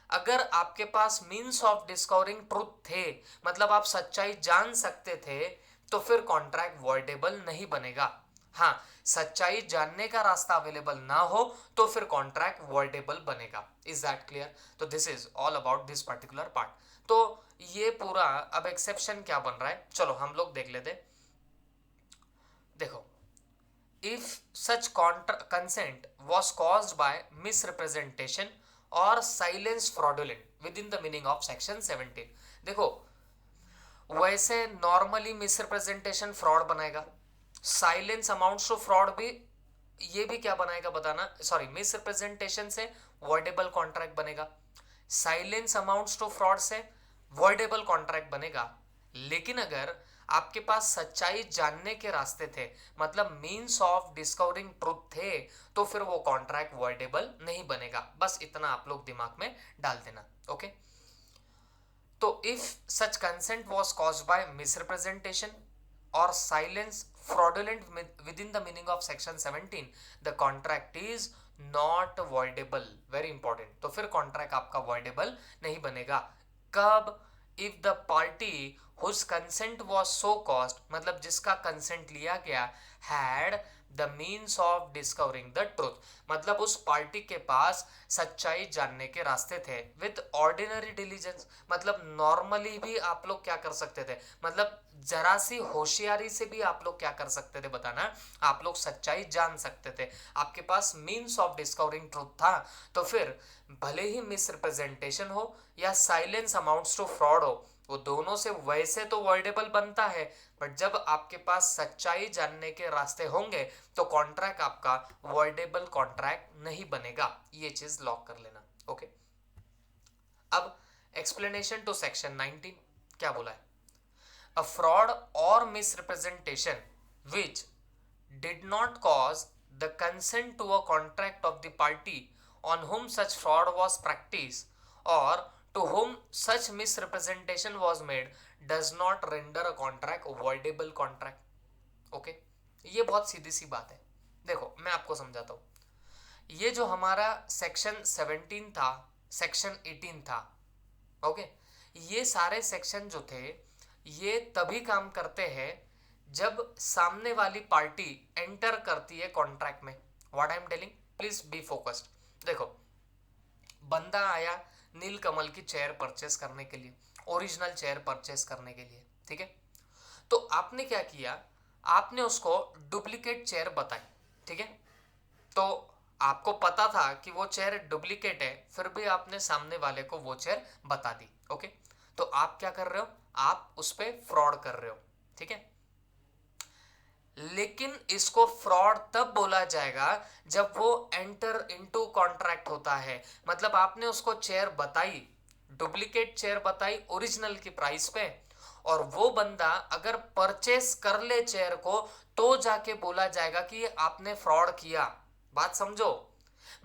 अगर आपके पास मीन्स ऑफ डिस्कवरिंग ट्रूथ थे, मतलब आप सच्चाई जान सकते थे, तो फिर कॉन्ट्रैक्ट वॉइडेबल नहीं बनेगा। हाँ, सच्चाई जानने का रास्ता अवेलेबल ना हो तो फिर कॉन्ट्रैक्ट वॉइडेबल बनेगा। Is that clear? तो this is all about this particular part. तो ये पूरा अब एक्सेप्शन क्या बन रहा है, चलो हम लोग देख लेते। देखो, if such consent was caused by misrepresentation or silence fraudulent within the meaning of section 17। देखो, वैसे नॉर्मली मिसरिप्रेजेंटेशन फ्रॉड बनाएगा, साइलेंस अमाउंट्स टू फ्रॉड भी, ये भी क्या बनाएगा बताना, सॉरी, मिसरिप्रेजेंटेशन से वॉइडेबल कॉन्ट्रैक्ट बनेगा, साइलेंस अमाउंट्स टू फ्रॉड से वॉइडेबल कॉन्ट्रैक्ट बनेगा। लेकिन अगर आपके पास सच्चाई जानने के रास्ते थे, मतलब मीन्स ऑफ डिस्कवरिंग ट्रूथ थे, तो फिर वो कॉन्ट्रैक्ट वॉइडेबल नहीं बनेगा। बस इतना आप लोग दिमाग में डाल देना। ओके, तो if such consent was caused by misrepresentation और silence fraudulent within the meaning of section 17, the contract is not voidable। very important। तो फिर कॉन्ट्रैक्ट आपका voidable नहीं बनेगा। कब? if the party whose consent was so caused, मतलब जिसका consent लिया गया, had the means of discovering the truth, मतलब उस पार्टी के पास सच्चाई जानने के रास्ते थे, with ordinary diligence, मतलब नॉर्मली भी आप लोग क्या कर सकते थे, मतलब जरा सी होशियारी से भी आप लोग क्या कर सकते थे बताना, आप लोग सच्चाई जान सकते थे। आपके पास मीन्स ऑफ डिस्कवरिंग ट्रूथ था, तो फिर भले ही मिसरिप्रेजेंटेशन हो या साइलेंस अमाउंट्स टू फ्रॉड हो, वो दोनों से वैसे तो वॉइडेबल बनता है, बट जब आपके पास सच्चाई जानने के रास्ते होंगे तो कॉन्ट्रैक्ट आपका वॉइडेबल कॉन्ट्रैक्ट नहीं बनेगा। ये चीज लॉक कर लेना। ओके, अब एक्सप्लेनेशन टू सेक्शन 19 क्या बोला है। A fraud or misrepresentation which did not cause the consent to a contract of the party on whom such fraud was practiced or to whom such misrepresentation was made does not render a contract voidable contract। Okay, ये बहुत सीधी सी बात है। देखो मैं आपको समझाता हूँ। ये जो हमारा सेक्शन 17 था, सेक्शन 18 था, ओके, ये सारे सेक्शन जो थे ये तभी काम करते हैं जब सामने वाली पार्टी एंटर करती है कॉन्ट्रैक्ट में। What I am telling, please be focused. देखो, बंदा आया नीलकमल की चेयर परचेस करने के लिए, ओरिजिनल चेयर परचेस करने के लिए, ठीक है। तो आपने क्या किया, आपने उसको डुप्लीकेट चेयर बताई, ठीक है। तो आपको पता था कि वो चेयर डुप्लीकेट है, फिर भी आपने सामने वाले को वो चेयर बता दी। ओके, तो आप क्या कर रहे हो, आप उस पर फ्रॉड कर रहे हो, ठीक है। लेकिन इसको फ्रॉड तब बोला जाएगा जब वो एंटर इनटू कॉन्ट्रैक्ट होता है, मतलब आपने उसको चेयर बताई, डुप्लीकेट चेयर बताई ओरिजिनल की प्राइस पे, और वो बंदा अगर परचेस कर ले चेयर को तो जाके बोला जाएगा कि आपने फ्रॉड किया। बात समझो,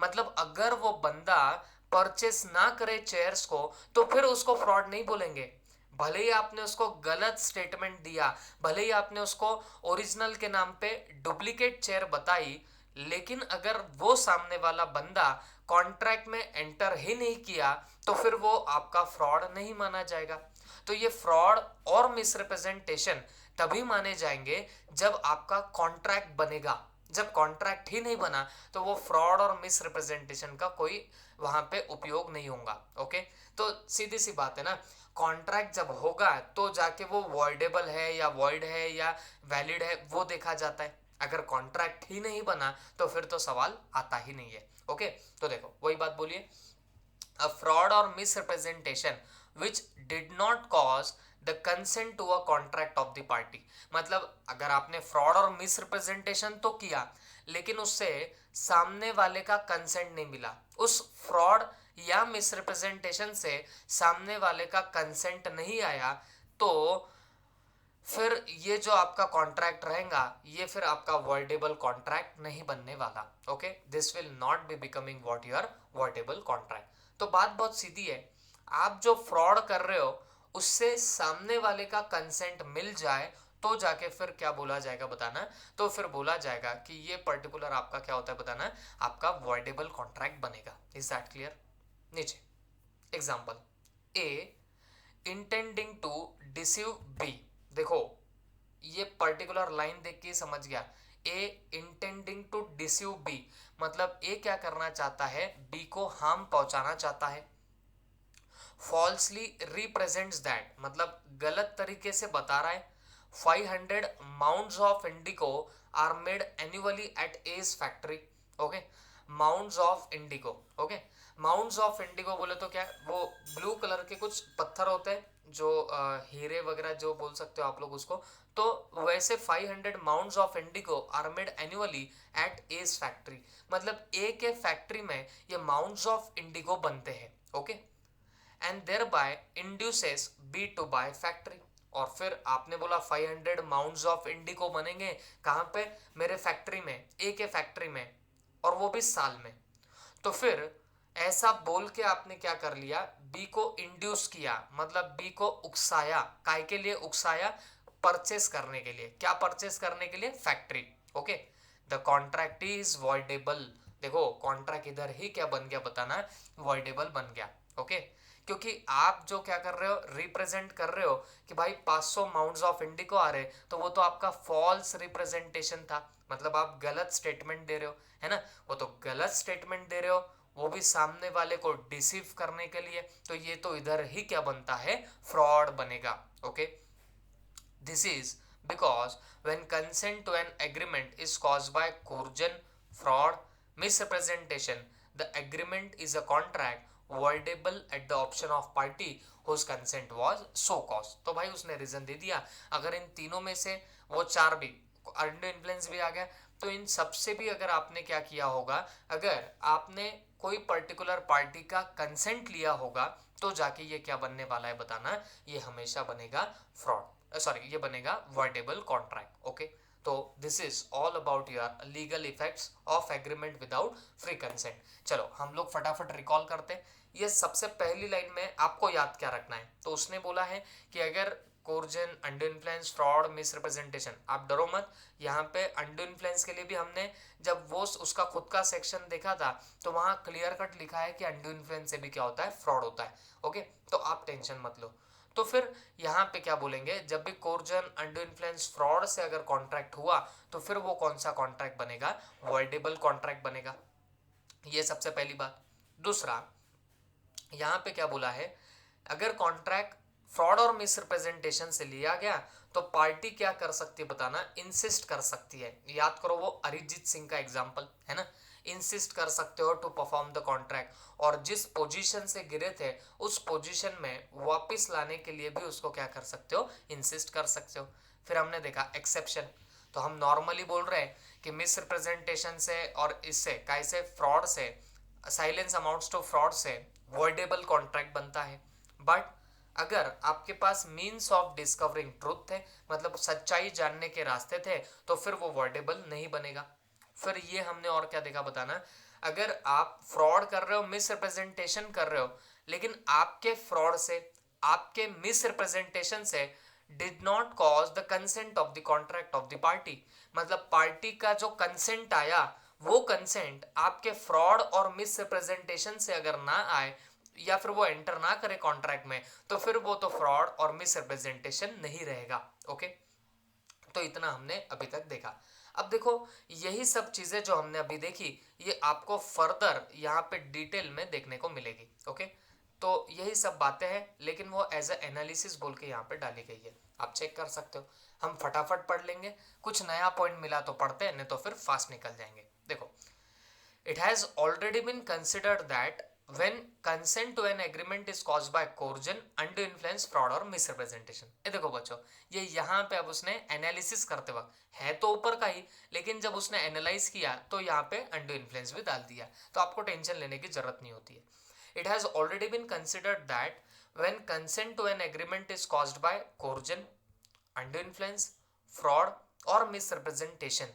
मतलब अगर वो बंदा परचेस ना करे चेयर्स को तो फिर उसको फ्रॉड नहीं बोलेंगे। भले ही आपने उसको गलत स्टेटमेंट दिया, भले ही आपने उसको ओरिजिनल के नाम पे डुप्लीकेट चेयर बताई, लेकिन अगर वो सामने वाला बंदा कॉन्ट्रैक्ट में एंटर ही नहीं किया तो फिर वो आपका फ्रॉड नहीं माना जाएगा। तो ये फ्रॉड और मिसरिप्रेजेंटेशन तभी माने जाएंगे जब आपका कॉन्ट्रैक्ट बनेगा। जब कॉन्ट्रैक्ट ही नहीं बना तो वो फ्रॉड और मिस रिप्रेजेंटेशन का कोई वहां पे उपयोग नहीं होगा। ओके, तो सीधी सी बात है ना, कॉन्ट्रैक्ट जब होगा तो जाके वो वॉइडेबल है या वॉइड है या वैलिड है वो देखा जाता है। अगर कॉन्ट्रैक्ट ही नहीं बना तो फिर तो सवाल आता ही नहीं है। ओके, तो देखो वही बात बोलिए, a fraud or misrepresentation which did not cause the consent to a contract of the party। मतलब अगर आपने फ्रॉड और मिसरिप्रेजेंटेशन तो किया लेकिन उससे सामने वाले का कंसेंट नहीं मिला, उस फ्रॉड या मिसरिप्रेजेंटेशन से सामने वाले का कंसेंट नहीं आया, तो फिर ये जो आपका कॉन्ट्रैक्ट रहेगा ये फिर आपका वॉइडेबल कॉन्ट्रैक्ट नहीं बनने वाला। Okay, this will not be becoming what your voidable contract. तो बात बहुत सीधी है, आप जो फ्रॉड कर रहे हो उससे सामने वाले का कंसेंट मिल जाए तो जाके फिर क्या बोला जाएगा बताना, तो फिर बोला जाएगा कि ये पर्टिकुलर आपका क्या होता है बताना, आपका वॉइडेबल कॉन्ट्रैक्ट बनेगा। Is that clear? नीचे example, A intending to deceive B. देखो ये पर्टिकुलर लाइन देख के समझ गया, A intending to deceive B मतलब ए क्या करना चाहता है, बी को हार्म पहुंचाना चाहता है। फॉल्सली रिप्रेजेंट्स दैट मतलब गलत तरीके से बता रहा है 500 maunds of indigo are made annually at A's factory. Okay, maunds of indigo. Okay, maunds of indigo बोले तो क्या, वो ब्लू कलर के कुछ पत्थर होते हैं जो हीरे वगैरह जो बोल सकते हो आप लोग उसको, तो वैसे 500 maunds of indigo are made annually at A's factory मतलब ए के फैक्ट्री में ये माउंट्स ऑफ इंडिगो बनते हैं। Okay, and thereby induces B to buy factory. और फिर आपने बोला 500 माउंट्स ऑफ इंडिगो बनेंगे कहां पे, मेरे फैक्ट्री में, ए के फैक्ट्री में, और वो भी साल में। तो फिर ऐसा बोल के आपने क्या कर लिया, बी को इंड्यूस किया मतलब बी को उकसाया। काय के लिए उकसाया, परचेस करने के लिए। क्या परचेस करने के लिए, factory. Okay, the contract is voidable. देखो कॉन्ट्रैक्ट इधर ही क्या बन गया बताना, वॉइडेबल बन गया। ओके, क्योंकि आप जो क्या कर रहे हो, रिप्रेजेंट कर रहे हो कि भाई 500 माउंट्स ऑफ इंडिगो आ रहे, तो वो तो आपका फॉल्स रिप्रेजेंटेशन था, मतलब आप गलत स्टेटमेंट दे रहे हो, है ना। वो तो गलत स्टेटमेंट दे रहे हो, वो भी सामने वाले को डिसीव करने के लिए, तो ये तो इधर ही क्या बनता है, फ्रॉड बनेगा। Okay, this is because when consent to an agreement is caused by coercion, fraud, misrepresentation, the agreement is a contract voidable at the option of party whose consent was so caused। तो भाई उसने reason दे दिया, अगर इन तीनों में से वो चार भी, अंडर इन्फ्लुएंस भी आ गया, तो इन सबसे भी अगर आपने क्या किया होगा, अगर आपने कोई पर्टिकुलर पार्टी का कंसेंट लिया होगा तो जाके ये क्या बनने वाला है बताना, ये हमेशा बनेगा फ्रॉड, सॉरी ये बनेगा वॉइडेबल कॉन्ट्रैक्ट। ओके, तो this is all about your legal effects of agreement without free consent. चलो हम लोग फटाफट रिकॉल करते हैं। ये सबसे पहली लाइन में आपको याद क्या रखना है, तो उसने बोला है कि अगर coercion, under influence, fraud, miss representation, आप डरो मत। यहाँ पे अंडर इन्फ्लुएंस के लिए भी हमने जब वो उसका खुद का सेक्शन देखा था तो वहां क्लियर कट लिखा है कि अंडर इन्फ्लुएंस से भी क्या होता है, फ्रॉड होता है। ओके, तो आप टेंशन मत लो। तो फिर यहाँ पे क्या बोलेंगे, जब भी कोर्जन, अंडर इन्फ्लुएंस, फ्रॉड से अगर कॉन्ट्रैक्ट हुआ तो फिर वो कौन सा कॉन्ट्रैक्ट बनेगा, वॉइडेबल कॉन्ट्रैक्ट बनेगा। ये सबसे पहली बात। दूसरा, यहाँ पे क्या बोला है, अगर कॉन्ट्रैक्ट फ्रॉड और मिसरिप्रेजेंटेशन से लिया गया तो पार्टी क्या कर सकती है बताना, इंसिस्ट कर सकती है। याद करो वो अरिजीत सिंह का एग्जांपल है ना, इंसिस्ट कर सकते हो टू परफॉर्म द कॉन्ट्रैक्ट, और जिस पोजीशन से गिरे थे उस पोजीशन में वापस लाने के लिए भी उसको क्या कर सकते हो, इंसिस्ट कर सकते हो। फिर हमने देखा एक्सेप्शन, तो हम नॉर्मली बोल रहे हैं कि मिसरिप्रेजेंटेशन से और इससे कैसे फ्रॉड से, साइलेंस अमाउंट्स टू फ्रॉड से वॉइडेबल कॉन्ट्रैक्ट बनता है। बट अगर आपके पास मीन्स ऑफ डिस्कवरिंग ट्रूथ थे, मतलब सच्चाई जानने के रास्ते थे, तो फिर वो वॉइडेबल नहीं बनेगा। फिर ये हमने और क्या देखा बताना, अगर आप फ्रॉड कर रहे हो, मिस रिप्रेजेंटेशन कर रहे हो, लेकिन आपके फ्रॉड से, आपके मिस रिप्रेजेंटेशन से did not cause the consent of the contract of the party, मतलब पार्टी का जो कंसेंट आया वो कंसेंट आपके फ्रॉड और मिस रिप्रेजेंटेशन से अगर ना आए या फिर वो एंटर ना करे कॉन्ट्रैक्ट में, तो फिर वो तो फ्रॉड और मिस रिप्रेजेंटेशन नहीं रहेगा। ओके, तो इतना हमने अभी तक देखा। अब देखो यही सब चीजें जो हमने अभी देखी ये आपको फर्दर यहाँ पे डिटेल में देखने को मिलेगी। ओके, तो यही सब बातें हैं, लेकिन वो एज ए एनालिसिस बोल के यहाँ पे डाली गई है, आप चेक कर सकते हो। हम फटाफट पढ़ लेंगे, कुछ नया पॉइंट मिला तो पढ़ते हैं, नहीं तो फिर फास्ट निकल जाएंगे। देखो, it has already been considered that when consent to an agreement is caused by coercion, undue influence, fraud और misrepresentation। ये देखो बच्चों, ये यहाँ पे अब उसने एनालिसिस करते वक्त है तो ऊपर का ही, लेकिन जब उसने एनालाइज किया तो यहाँ पे undue influence भी डाल दिया, तो आपको टेंशन लेने की जरूरत नहीं होती है। It has already been considered that when consent to an agreement is caused by coercion, undue influence, fraud और misrepresentation,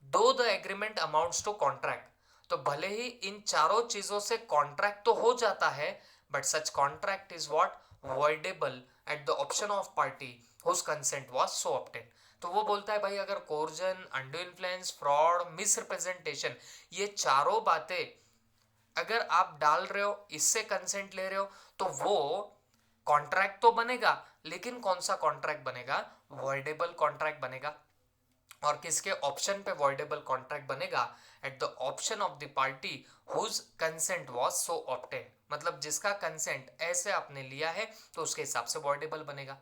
though the agreement amounts to contract, तो भले ही इन चारों चीजों से कॉन्ट्रैक्ट तो हो जाता है, but such contract is what voidable at the option of party whose consent was so obtain. तो वो बोलता है भाई अगर coercion, undue influence, fraud, misrepresentation, ये चारों बातें अगर आप डाल रहे हो, इससे कंसेंट ले रहे हो, तो वो कॉन्ट्रैक्ट तो बनेगा, लेकिन कौन सा कॉन्ट्रैक्ट बनेगा? वॉइडेबल कॉन्ट्रैक्ट बनेगा। और किसके ऑप्शन पे वॉइडेबल कॉन्ट्रैक्ट बनेगा? At the option of the party whose consent was so obtain, मतलब जिसका कंसेंट ऐसे आपने लिया है तो उसके हिसाब से वॉइडेबल बनेगा।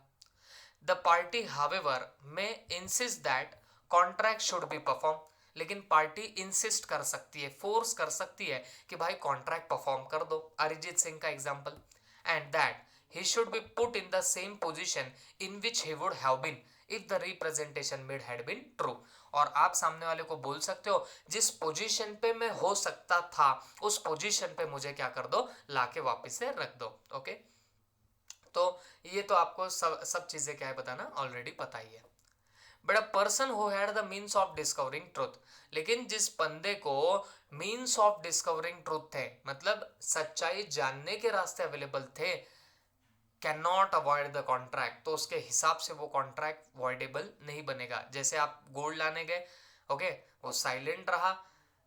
द पार्टी हावेवर में insist that contract should be perform, लेकिन पार्टी इंसिस्ट कर सकती है, फोर्स कर सकती है कि भाई कॉन्ट्रैक्ट परफॉर्म कर दो, अरिजीत सिंह का example, and that he should be put in the same position in which he would have been if the representation made had been true। और आप सामने वाले को बोल सकते हो जिस पोजीशन पे मैं हो सकता था उस पोजीशन पे मुझे क्या कर दो, लाके वापस से रख दो। ओके, तो ये तो आपको सब चीजें क्या है बताना ऑलरेडी पता ही है। But a person who had the means of discovering truth, लेकिन जिस बंदे को मीन्स ऑफ डिस्कवरिंग ट्रूथ थे, मतलब सच्चाई जानने के रास्ते अवेलेबल थे, can not avoid the contract, तो उसके हिसाब से वो कॉन्ट्रैक्ट वॉइडेबल नहीं बनेगा। जैसे आप गोल्ड लाने गए, ओके, वो साइलेंट रहा,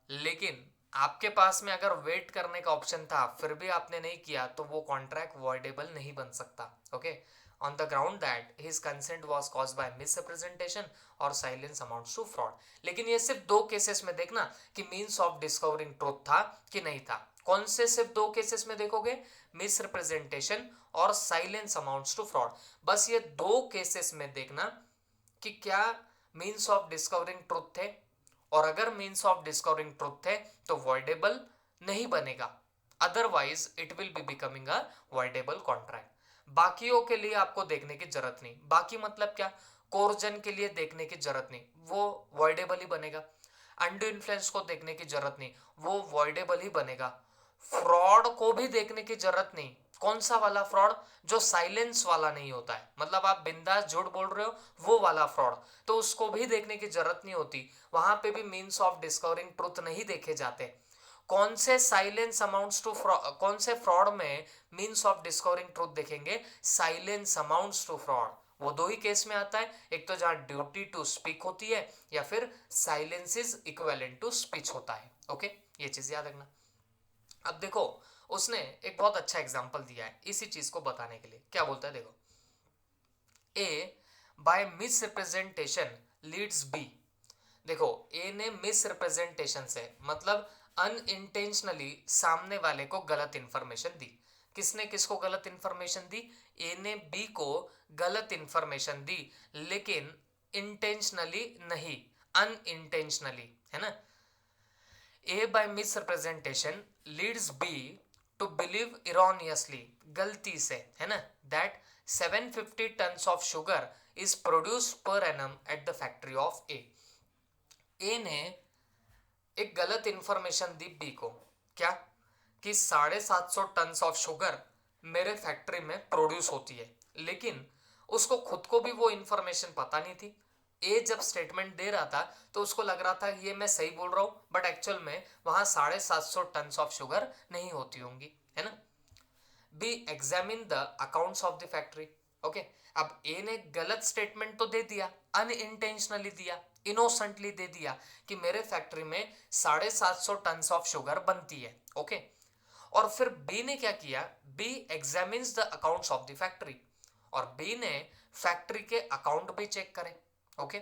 लेकिन आपके पास में अगर वेट करने का ऑप्शन था फिर भी आपने नहीं किया, तो वो कॉन्ट्रैक्ट वॉइडेबल नहीं बन सकता। Okay, on the ground that his consent was caused by misrepresentation और साइलेंस अमाउंट्स टू फ्रॉड। लेकिन ये सिर्फ दो केसेस में देखना कि मीन्स ऑफ डिस्कवरिंग ट्रूथ था कि नहीं था। कौन से सिर्फ दो केसेस में देखोगे? मिसरिप्रेजेंटेशन और साइलेंस अमाउंट्स टू फ्रॉड। बस ये दो केसेस में देखना कि क्या मीन्स ऑफ डिस्कवरिंग ट्रूथ थे, और अगर मीन्स ऑफ डिस्कवरिंग ट्रूथ थे तो वॉइडेबल नहीं बनेगा, otherwise it will be becoming a voidable contract. बाकियों के लिए आपको देखने की जरूरत नहीं, बाकी मतलब क्या? कोर्जन के लिए देखने की जरूरत नहीं, वो वॉइडेबल ही बनेगा। अंडू इन्फ्लुएंस को देखने की जरूरत नहीं, वो वॉइडेबल ही बनेगा। फ्रॉड को भी देखने की जरूरत नहीं। कौन सा वाला फ्रॉड? जो साइलेंस वाला नहीं होता है, मतलब आप बिंदास झूठ बोल रहे हो, वो वाला फ्रॉड, तो उसको भी देखने की जरूरत नहीं होती, वहां पे भी मीन्स ऑफ डिस्कवरिंग ट्रूथ नहीं देखे जाते। कौन से साइलेंस अमाउंट्स टू कौन से फ्रॉड में मीन्स ऑफ डिस्कवरिंग ट्रूथ देखेंगे? Silence amounts to fraud. वो दो ही केस में आता है, एक तो जहां ड्यूटी टू स्पीक होती है, या फिर silence is equivalent to speech होता है। ओके, ये चीज याद रखना। अब देखो, उसने एक बहुत अच्छा एग्जांपल दिया है इसी चीज को बताने के लिए। क्या बोलता है देखो, A by misrepresentation leads B. देखो, ए ने मिस रिप्रेजेंटेशन से मतलब अनइंटेंशनली सामने वाले को गलत इंफॉर्मेशन दी। किसने किसको गलत इंफॉर्मेशन दी? ए ने बी को गलत इंफॉर्मेशन दी, लेकिन इंटेंशनली नहीं, अनइंटेंशनली, है ना। A by misrepresentation leads B to believe erroneously, गलती से, है ना, that 750 tons of sugar is produced per annum at the factory of A। A ने एक गलत इंफॉर्मेशन दी B को, क्या? कि 750 टन ऑफ शुगर मेरे फैक्ट्री में प्रोड्यूस होती है, लेकिन उसको खुद को भी वो इंफॉर्मेशन पता नहीं थी। ए जब स्टेटमेंट दे रहा था तो उसको लग रहा था ये मैं सही बोल रहा हूं, बट एक्चुअल में वहां 750 टन ऑफ शुगर नहीं होती होंगी, है ना। B examine the accounts of the factory. Okay, अब ए ने गलत स्टेटमेंट तो दे दिया, अनइंटेंशनली दिया, इनोसेंटली दे दिया कि मेरे फैक्ट्री में 750 टन ऑफ शुगर बनती है। ओके, और फिर बी ने क्या किया? B examines the accounts of the factory, और बी ने फैक्ट्री के अकाउंट भी चेक करे। Okay,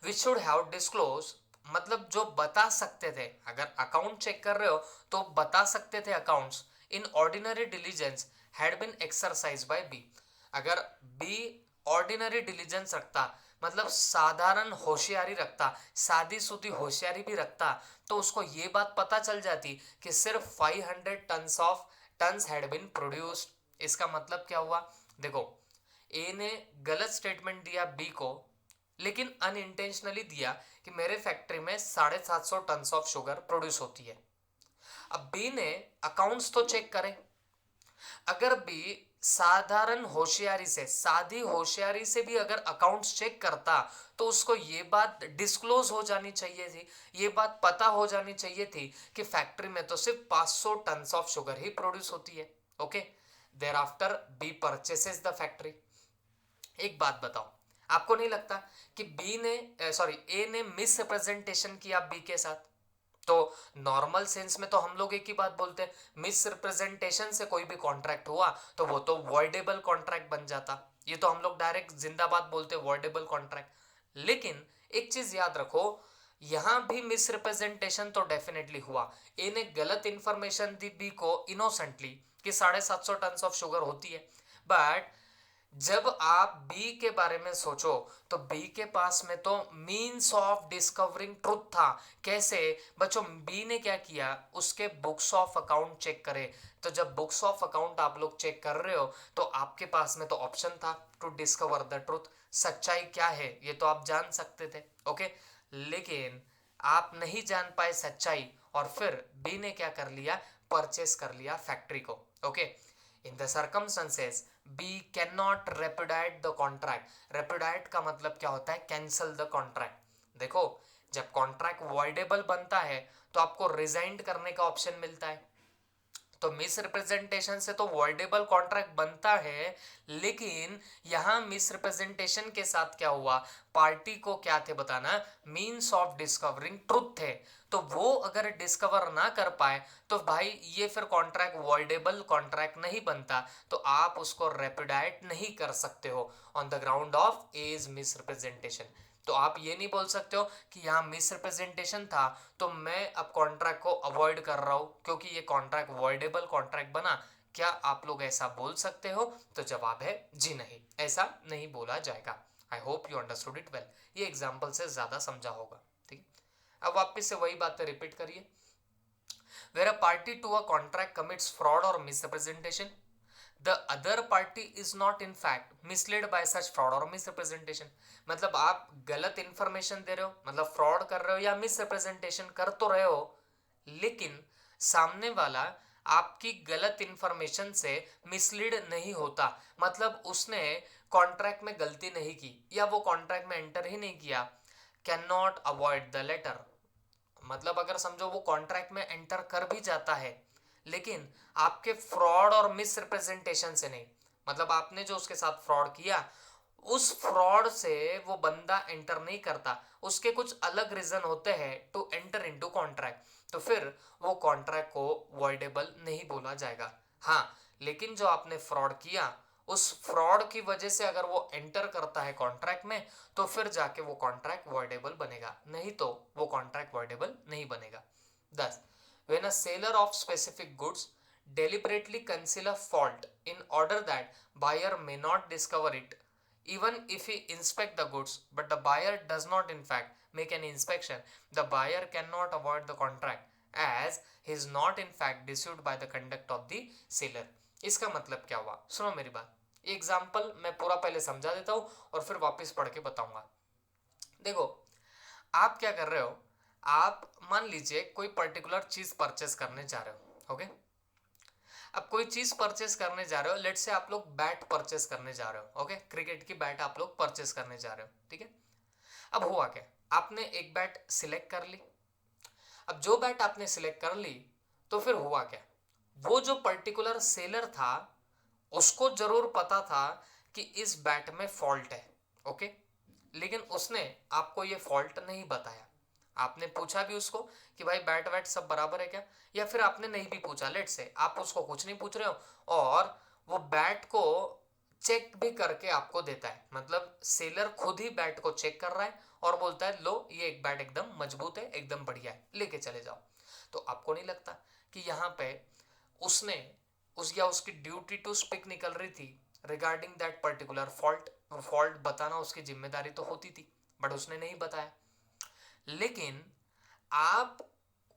which should have disclose, मतलब जो बता सकते थे, अगर अकाउंट चेक कर रहे हो तो बता सकते थे accounts in ordinary diligence had been exercise by B. अगर बी ऑर्डिनरी डिलीजेंस रखता, मतलब साधारण होशियारी रखता, सादी सूदी होशियारी भी रखता, तो उसको ये बात पता चल जाती कि सिर्फ 500 टन्स हैड बीन प्रोड्यूस्ड। इसका मतलब क्या हुआ, देखो ए ने गलत स्टेटमेंट दिया बी को, लेकिन अनइंटेंशनली दिया कि मेरे फैक्ट्री में 750 टन ऑफ शुगर प्रोड्यूस होती है। अब बी ने अकाउंट्स तो चेक करे, अगर बी साधारण होशियारी से, सादी होशियारी से भी अगर अकाउंट्स चेक करता तो उसको ये बात डिस्क्लोज हो जानी चाहिए थी, ये बात पता हो जानी चाहिए थी कि फैक्ट्री में तो सिर्फ 500 टन ऑफ शुगर ही प्रोड्यूस होती है। Okay, thereafter B purchases the factory. एक बात बताओ, आपको नहीं लगता कि बी ने सॉरी ए ने मिस रिप्रेजेंटेशन किया बी के साथ? तो नॉर्मल सेंस में तो हम लोग एक ही बात बोलते हैं, मिस रिप्रेजेंटेशन से कोई भी कॉन्ट्रैक्ट हुआ तो वो तो वॉइडेबल कॉन्ट्रैक्ट बन जाता, ये तो हम लोग डायरेक्ट जिंदाबाद बोलते हैं वॉइडेबल कॉन्ट्रैक्ट। लेकिन एक चीज याद रखो, यहां भी मिस रिप्रेजेंटेशन तो डेफिनेटली हुआ, ए ने गलत इंफॉर्मेशन दी बी को इनोसेंटली कि 750 टन ऑफ शुगर होती है। बट जब आप बी के बारे में सोचो तो बी के पास में तो मीन्स ऑफ डिस्कवरिंग ट्रुथ था। कैसे बच्चों, बी ने क्या किया, उसके बुक्स ऑफ अकाउंट चेक करे। तो जब बुक्स ऑफ अकाउंट आप लोग चेक कर रहे हो तो आपके पास में तो ऑप्शन था टू डिस्कवर द ट्रुथ, सच्चाई क्या है ये तो आप जान सकते थे। ओके, लेकिन आप नहीं जान पाए सच्चाई, और फिर बी ने क्या कर लिया, परचेस कर लिया फैक्ट्री को। Okay, in the circumstances B can not repudiate the contract. Repudiate का मतलब क्या होता है, कैंसल द कॉन्ट्रैक्ट। देखो, जब कॉन्ट्रैक्ट वॉइडेबल बनता है तो आपको रिजाइंड करने का ऑप्शन मिलता है, तो मिस रिप्रेजेंटेशन से तो वॉइडेबल कॉन्ट्रैक्ट बनता है, लेकिन यहां मिस रिप्रेजेंटेशन के साथ क्या हुआ, पार्टी को क्या थे बताना, मीन्स ऑफ डिस्कवरिंग ट्रुथ थे। तो वो अगर डिस्कवर ना कर पाए तो भाई ये फिर कॉन्ट्रैक्ट वॉइडेबल कॉन्ट्रैक्ट नहीं बनता, तो आप उसको रेपुडाइट नहीं कर सकते हो on the ground of A's misrepresentation. तो आप ये नहीं बोल सकते हो कि यहाँ मिस रिप्रेजेंटेशन था तो मैं अब कॉन्ट्रैक्ट को अवॉइड कर रहा हूँ क्योंकि ये कॉन्ट्रैक्ट वॉइडेबल कॉन्ट्रैक्ट बना। क्या आप लोग ऐसा बोल सकते हो? तो जवाब है जी नहीं, ऐसा नहीं बोला जाएगा। आई hope you understood it well, ये एग्जाम्पल से ज्यादा समझा होगा। ठीक है, अब वापस से वही बातें रिपीट करिए। Where a party to a contract commits fraud और misrepresentation, the other party is not in fact misled by such fraud or misrepresentation। मतलब आप गलत इंफॉर्मेशन दे रहे हो, मतलब फ्रॉड कर रहे हो या मिसरिप्रेजेंटेशन कर तो रहे हो, लेकिन सामने वाला आपकी गलत इंफॉर्मेशन से मिसलीड नहीं होता, मतलब उसने कॉन्ट्रैक्ट में गलती नहीं की या वो कॉन्ट्रैक्ट में एंटर ही नहीं किया। Can not avoid the latter, मतलब अगर समझो वो कॉन्ट्रैक्ट में एंटर कर भी जाता है लेकिन आपके फ्रॉड और मिस रिप्रेजेंटेशन से नहीं, मतलब आपने जो उसके साथ फ्रॉड किया उस फ्रॉड से वो बंदा एंटर नहीं करता, उसके कुछ अलग रीजन होते हैं टू एंटर इनटू कॉन्ट्रैक्ट, तो फिर वो कॉन्ट्रैक्ट को वॉइडेबल नहीं बोला जाएगा। हाँ, लेकिन जो आपने फ्रॉड किया उस फ्रॉड की वजह से अगर वो एंटर करता है कॉन्ट्रैक्ट में तो फिर जाके वो कॉन्ट्रैक्ट वॉइडेबल बनेगा, नहीं तो वो कॉन्ट्रैक्ट वॉइडेबल नहीं बनेगा। 10, when a seller of specific goods deliberately conceal a fault in order that buyer may not discover it, even if he inspect the goods but the buyer does not in fact make an inspection, the buyer cannot avoid the contract as he is not in fact deceived by the conduct of the seller। इसका मतलब क्या हुआ, सुनो मेरी बात, example मैं पूरा पहले समझा देता हूं और फिर वापस पढ़ के बताऊंगा। देखो, आप क्या कर रहे हो, आप मान लीजिए कोई पर्टिकुलर चीज परचेस करने जा रहे हो। ओके, अब कोई चीज परचेस करने जा रहे हो, लेट से आप लोग बैट परचेस करने जा रहे हो। ओके, क्रिकेट की बैट आप लोग परचेस करने जा रहे हो। ठीक है, अब हुआ क्या, आपने एक बैट सिलेक्ट कर ली। अब जो बैट आपने सिलेक्ट कर ली तो फिर हुआ क्या, वो जो पर्टिकुलर सेलर था उसको जरूर पता था कि इस बैट में फॉल्ट है। ओके, लेकिन उसने आपको ये फॉल्ट नहीं बताया। आपने पूछा भी उसको कि भाई बैट वैट सब बराबर है क्या, या फिर आपने नहीं भी पूछा, लेट से आप उसको कुछ नहीं पूछ रहे हो और वो बैट को चेक भी करके आपको देता है, मतलब सेलर खुद ही बैट को चेक कर रहा है और बोलता है लो ये एक बैट एकदम मजबूत है, एकदम बढ़िया है, लेके चले जाओ। तो आपको नहीं लगता कि यहाँ पे उसने उसकी ड्यूटी टू स्पीक निकल रही थी regarding that particular fault? Fault बताना उसकी जिम्मेदारी तो होती थी, बट उसने नहीं बताया। लेकिन आप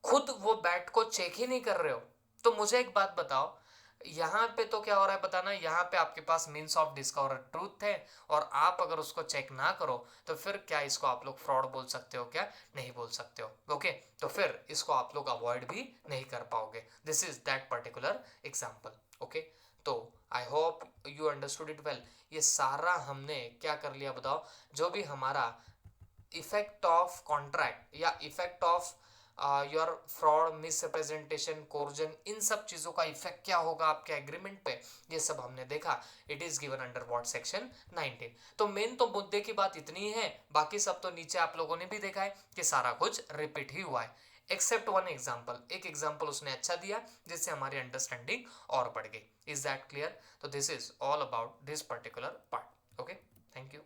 खुद वो बैट को चेक ही नहीं कर रहे हो, तो मुझे एक बात बताओ, यहाँ पे तो क्या हो रहा है बताना, यहाँ पे आपके पास मीन्स ऑफ डिस्कवर ट्रूथ है और आप अगर उसको चेक ना करो तो फिर क्या इसको आप लोग फ्रॉड बोल सकते हो? क्या नहीं बोल सकते हो? ओके, तो फिर इसको आप लोग अवॉइड भी नहीं कर पाओगे। This is that particular example. Okay, तो I hope you understood it well. ये सारा हमने क्या कर लिया बताओ, जो भी हमारा इफेक्ट ऑफ कॉन्ट्रैक्ट या effect of your fraud, misrepresentation, coercion, इन सब चीजों का इफेक्ट क्या होगा आपके एग्रीमेंट पे, ये सब हमने देखा। It is given under what section 19। तो मेन तो मुद्दे की बात इतनी है, बाकी सब तो नीचे आप लोगों ने भी देखा है कि सारा कुछ रिपीट ही हुआ है, एक्सेप्ट वन एग्जाम्पल। एक एग्जाम्पल उसने अच्छा दिया जिससे हमारी अंडरस्टैंडिंग और बढ़ गई। Is that clear? तो this is all about this particular part. Okay, thank you.